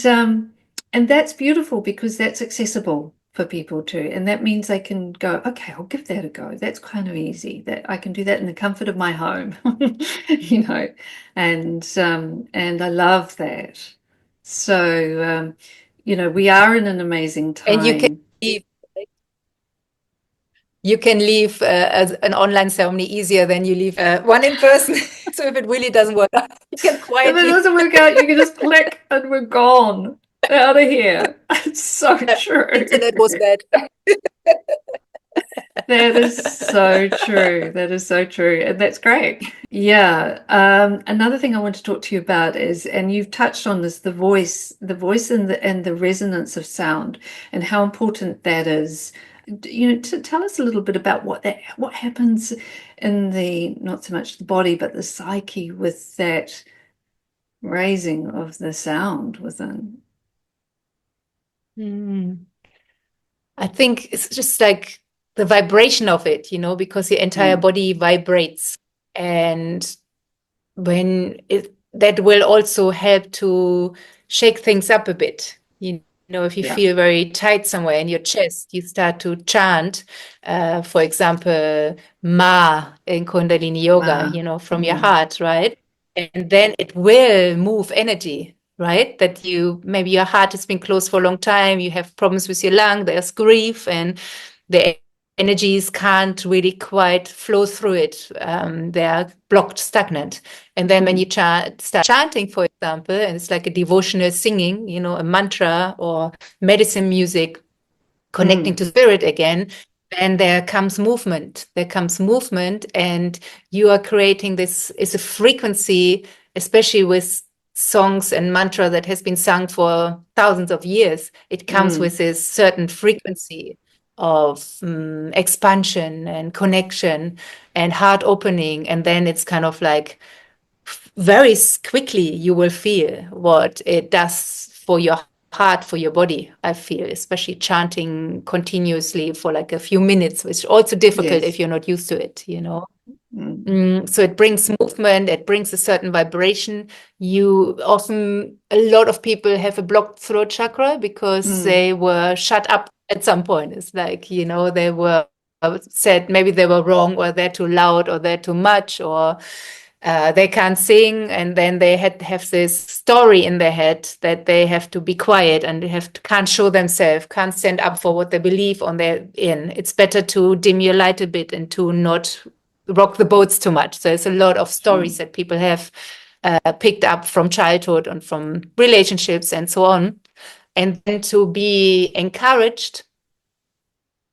that's beautiful because that's accessible for people too, and that means they can go, okay, I'll give that a go. That's kind of easy. That I can do that in the comfort of my home, and I love that. So we are in an amazing time. And you can leave an online ceremony easier than you leave one in person. So if it really doesn't work out, you can quietly. If it doesn't work out, you can just click and we're gone out of here. It's so true. Internet was bad. That is so true. That is so true. And that's great. Yeah. Another thing I want to talk to you about is, and you've touched on this, the voice and the resonance of sound and how important that is. To tell us a little bit about what happens in the, not so much the body, but the psyche with that raising of the sound within. I think it's just like the vibration of it, because the entire body vibrates, and that will also help to shake things up a bit. If you feel very tight somewhere in your chest, you start to chant, for example, Ma in Kundalini Yoga, from your heart, right? And then it will move energy, right? That maybe your heart has been closed for a long time, you have problems with your lung, there's grief, and the energies can't really quite flow through it. They are blocked, stagnant. And then when you start chanting, for example, and it's like a devotional singing, a mantra or medicine music, connecting to spirit again, then there comes movement. And you are creating this is a frequency, especially with songs and mantra that has been sung for thousands of years. It comes with this certain frequency of expansion and connection and heart opening. And then it's kind of like very quickly you will feel what it does for your heart, for your body. I feel, especially chanting continuously for like a few minutes, which is also difficult if Yes. you're not used to it, you know. Mm. So it brings movement, it brings a certain vibration. You often, a lot of people have a blocked throat chakra because Mm. they were shut up at some point. It's like, you know, they were said maybe they were wrong, or they're too loud, or they're too much, or they can't sing, and then they have this story in their head that they have to be quiet and they can't show themselves, can't stand up for what they believe on their in. It's better to dim your light a bit and to not rock the boats too much. So there's a lot of Sure. stories that people have picked up from childhood and from relationships and so on, and then to be encouraged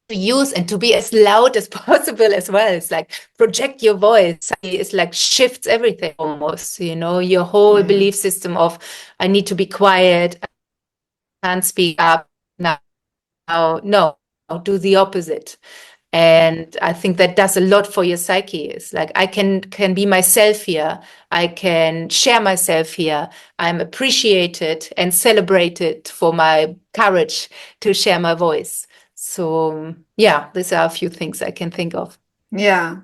to use and to be as loud as possible as well. It's like project your voice. It's like shifts everything almost, you know, your whole Yeah. belief system of I need to be quiet, I can't speak up now. No, do the opposite. And I think that does a lot for your psyche. It's like I can be myself here. I can share myself here. I'm appreciated and celebrated for my courage to share my voice. So yeah, these are a few things I can think of. Yeah.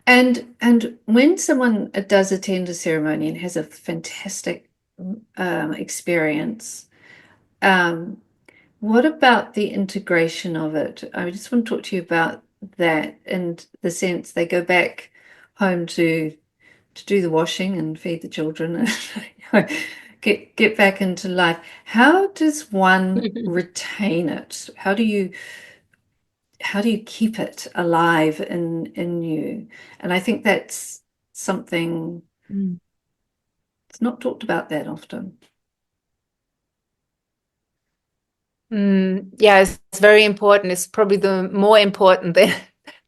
And when someone does attend a ceremony and has a fantastic experience, um, what about the integration of it? I just want to talk to you about that in the sense they go back home to do the washing and feed the children and get back into life. How does one retain it? How do you keep it alive in you? And I think that's something Mm. it's not talked about that often. Yeah, it's very important. It's probably the more important than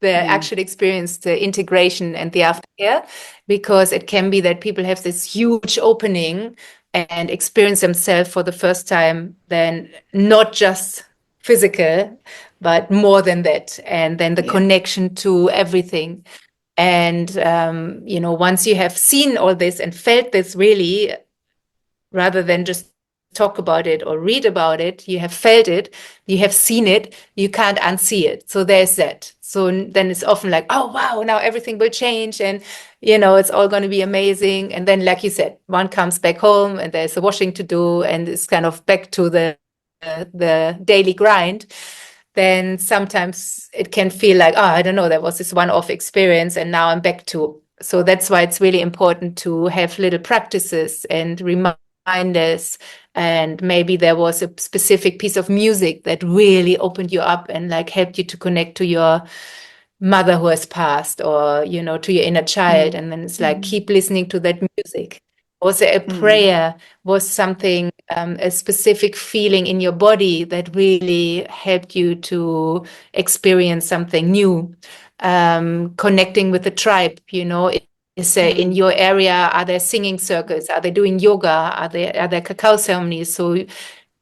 the Mm. actual experience, the integration and the aftercare, because it can be that people have this huge opening and experience themselves for the first time, then not just physical, but more than that. And then the Yeah. connection to everything. And, you know, once you have seen all this and felt this really, rather than just talk about it or read about it, you have felt it, you have seen it, you can't unsee it. So there's that. So then it's often like, oh wow, now everything will change, and you know it's all going to be amazing. And then, like you said, one comes back home and there's a washing to do, and it's kind of back to the daily grind. Then sometimes it can feel like, oh, I don't know, there was this one-off experience, and now I'm back to. So that's why it's really important to have little practices and reminders, and maybe there was a specific piece of music that really opened you up and like helped you to connect to your mother who has passed, or you know, to your inner child. Mm. And then it's like Mm. keep listening to that music. Was there a Mm. prayer? Was something a specific feeling in your body that really helped you to experience something new? Connecting with the tribe, you know, is in Mm. your area, are there singing circles? Are they doing yoga? Are there cacao ceremonies? So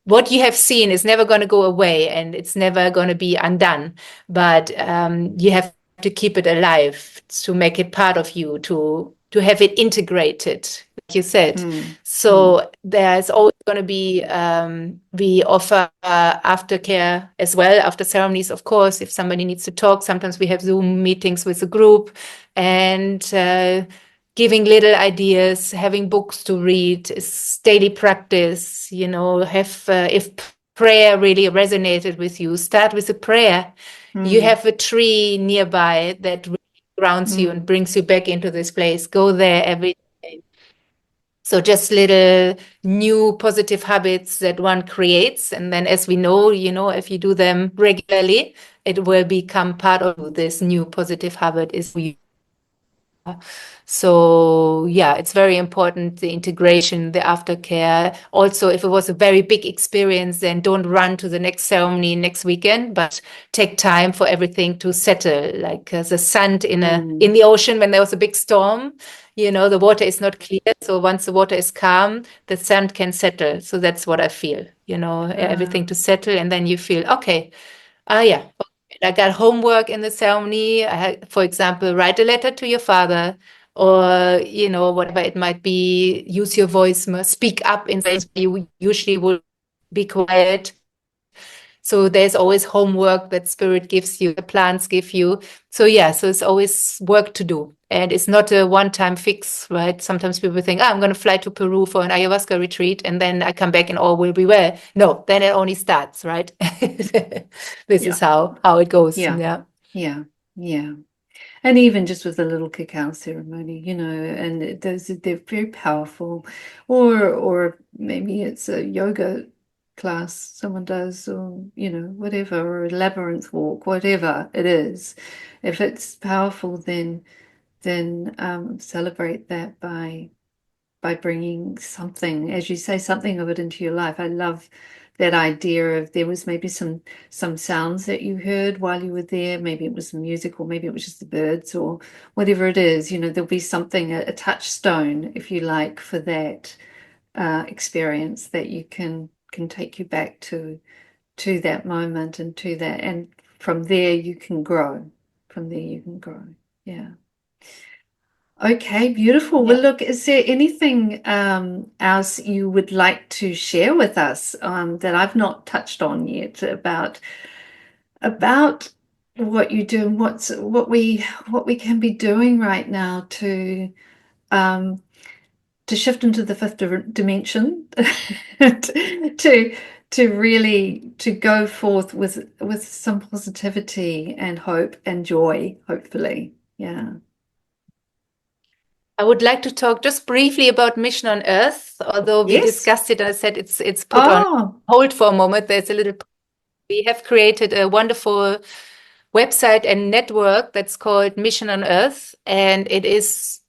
what you have seen is never going to go away, and it's never going to be undone. But you have to keep it alive, to make it part of you, to have it integrated, like you said. Mm. Mm. So there's always going to be, we offer aftercare as well, after ceremonies, of course. If somebody needs to talk, sometimes we have Zoom meetings with the group, and giving little ideas, having books to read is daily practice. You know, have if prayer really resonated with you, start with a prayer. You Mm. have a tree nearby that really grounds you and Mm. brings you back into this place. Go there every day. So just little new positive habits that one creates. And then as we know, you know, if you do them regularly, it will become part of this new positive habit is you. So yeah, it's very important, the integration, the aftercare. Also, if it was a very big experience, then don't run to the next ceremony next weekend, but take time for everything to settle. Like the sand in the ocean when there was a big storm, the water is not clear. So once the water is calm, the sand can settle. So that's what I feel, everything to settle, and then you feel okay. Yeah. I got homework in the ceremony. I had, for example, write a letter to your father, or whatever it might be. Use your voice more, speak up in ways you usually would be quiet. So there's always homework that spirit gives you, the plants give you. So yeah, so it's always work to do. And it's not a one-time fix, right? Sometimes people think, I'm going to fly to Peru for an ayahuasca retreat, and then I come back and all will be well. No, then it only starts, right? This is how it goes. Yeah. And even just with a little cacao ceremony, and they're very powerful. Or maybe it's a yoga class someone does, or whatever, or a labyrinth walk, whatever it is. If it's powerful, then celebrate that by bringing something, as you say, something of it into your life. I love that idea of there was maybe some sounds that you heard while you were there. Maybe it was music, or maybe it was just the birds, or whatever it is. There'll be something, a touchstone, if you like, for that experience that you can take you back to that moment, and to that, and from there you can grow. From there you can grow. Yeah. Okay, beautiful. Well, Yeah. look, is there anything else you would like to share with us that I've not touched on yet about what you do, and what we can be doing right now um, to shift into the fifth dimension, to really to go forth with some positivity and hope and joy, hopefully. Yeah. I would like to talk just briefly about Mission on Earth, although we Yes. discussed it and I said it's put on Oh, hold for a moment. We have created a wonderful website and network that's called Mission on Earth, and it is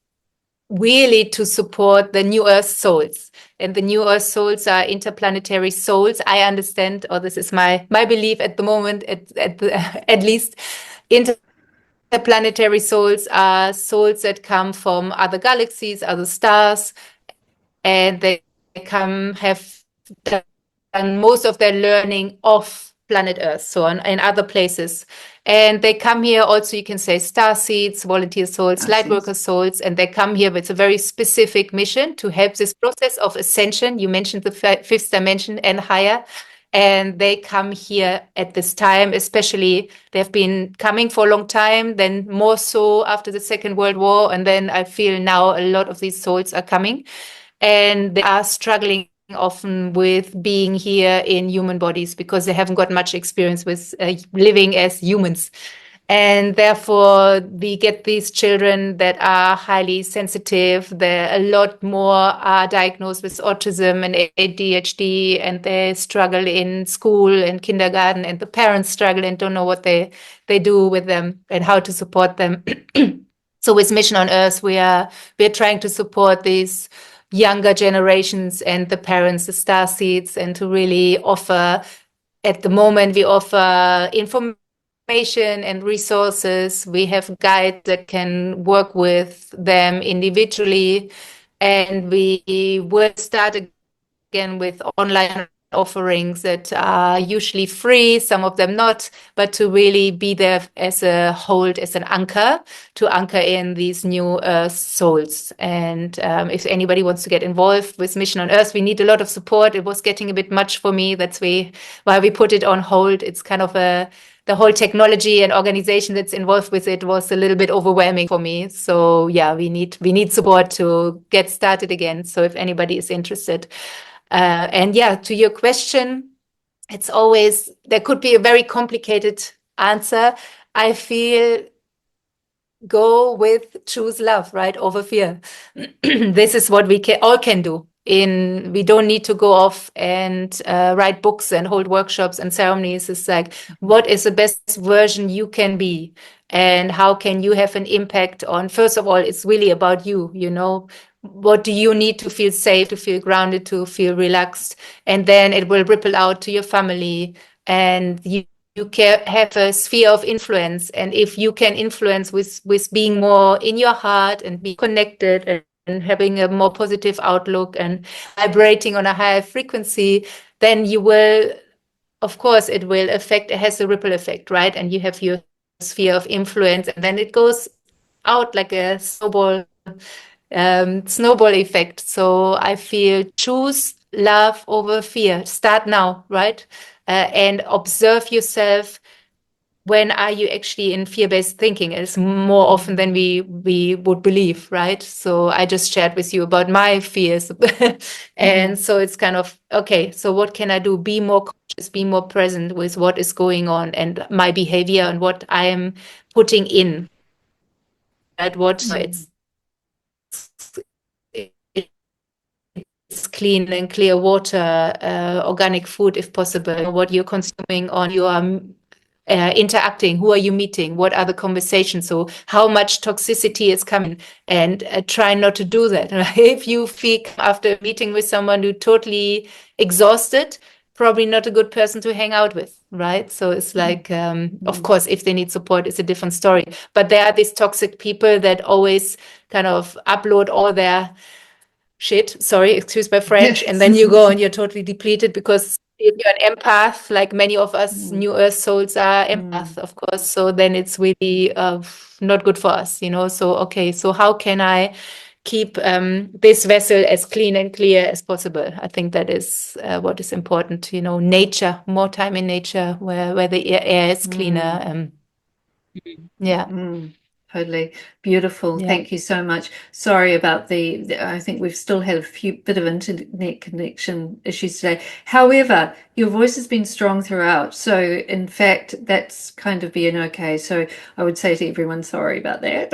really to support the New Earth souls. And the New Earth souls are interplanetary souls. I understand, or this is my belief at the moment, at least. Interplanetary souls are souls that come from other galaxies, other stars, and they have done most of their learning off planet Earth, so in other places. And they come here also, you can say star seeds, volunteer souls, light worker souls, and they come here with a very specific mission to help this process of ascension. You mentioned the fifth dimension and higher. And they come here at this time, especially they've been coming for a long time, then more so after the Second World War. And then I feel now a lot of these souls are coming, and they are struggling often with being here in human bodies because they haven't got much experience with living as humans. And therefore, we get these children that are highly sensitive. There a lot more are diagnosed with autism and ADHD, and they struggle in school and kindergarten, and the parents struggle and don't know what they do with them and how to support them. So with Mission on Earth, we're trying to support these younger generations and the parents, the star seeds, and to really offer, at the moment, we offer information and resources. We have guides that can work with them individually, and we will start again with online offerings that are usually free, some of them not, but to really be there as an anchor, to anchor in these new souls. And if anybody wants to get involved with Mission on Earth, we need a lot of support. It was getting a bit much for me. That's why we put it on hold. It's kind of the whole technology and organization that's involved with it was a little bit overwhelming for me. So yeah, we need support to get started again. So if anybody is interested. And yeah, to your question, it's always, there could be a very complicated answer. I feel choose love, right, over fear. This is what we all can do. We don't need to go off and write books and hold workshops and ceremonies. It's like, what is the best version you can be? and how can you have an impact on, first of all, it's really about you, what do you need to feel safe, to feel grounded, to feel relaxed, and then it will ripple out to your family, and you can have a sphere of influence. And if you can influence with being more in your heart and be connected and having a more positive outlook and vibrating on a higher frequency, then you will, of course, it will affect, it has a ripple effect, right? And you have your sphere of influence, and then it goes out like a snowball effect. So I feel choose love over fear. Start now, right? And observe yourself. When are you actually in fear-based thinking? It's more often than we would believe, right? So I just shared with you about my fears. And so it's kind of, okay, so what can I do? Be more conscious, be more present with what is going on and my behavior and what I am putting in. Right? It's clean and clear water, organic food if possible, what you're consuming, on your interacting, who are you meeting, what are the conversations, so how much toxicity is coming, and try not to do that. If you feel after a meeting with someone who totally exhausted, probably not a good person to hang out with, right? So it's like, of course, if they need support, it's a different story. But there are these toxic people that always kind of upload all their shit, sorry, excuse my French, and then you go and you're totally depleted because if you're an empath, like many of us New Earth souls are empath, of course. So then it's really not good for us, So, okay, so how can I keep this vessel as clean and clear as possible? I think that is what is important, nature, more time in nature where the air is cleaner. Yeah. Totally beautiful. Yeah. Thank you so much. Sorry about I think we've still had a bit of internet connection issues today. However, your voice has been strong throughout. So in fact, that's kind of been okay. So I would say to everyone, sorry about that.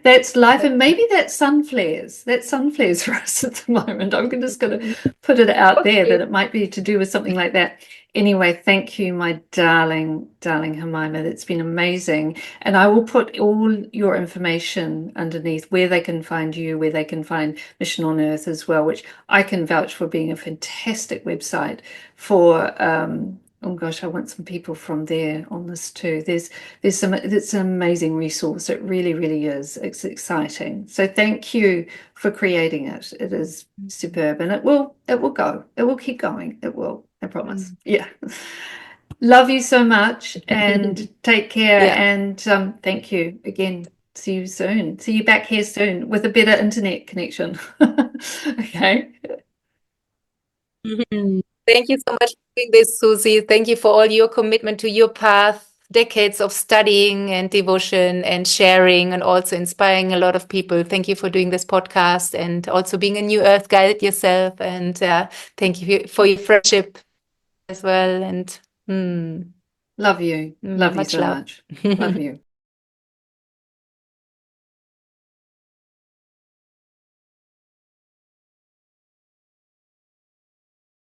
That's life. And maybe that's sun flares. That's sun flares for us at the moment. I'm just going to put it out there that it might be to do with something like that. Anyway, thank you, my darling, darling Hamaima. That's been amazing. And I will put all your information underneath where they can find you, where they can find Mission on Earth as well, which I can vouch for being a fantastic website for, oh gosh, I want some people from there on this too. It's an amazing resource. It really, really is. It's exciting. So thank you for creating it. It is superb, and it will go. It will keep going. It will. I promise. Yeah. Love you so much, and take care. Yeah. And thank you again. See you soon. See you back here soon with a better internet connection. Okay. Thank you so much for doing this, Susie. Thank you for all your commitment to your path, decades of studying and devotion and sharing, and also inspiring a lot of people. Thank you for doing this podcast and also being a New Earth guide yourself. And thank you for your friendship as well. And love you. Love you much so love. much. Love you.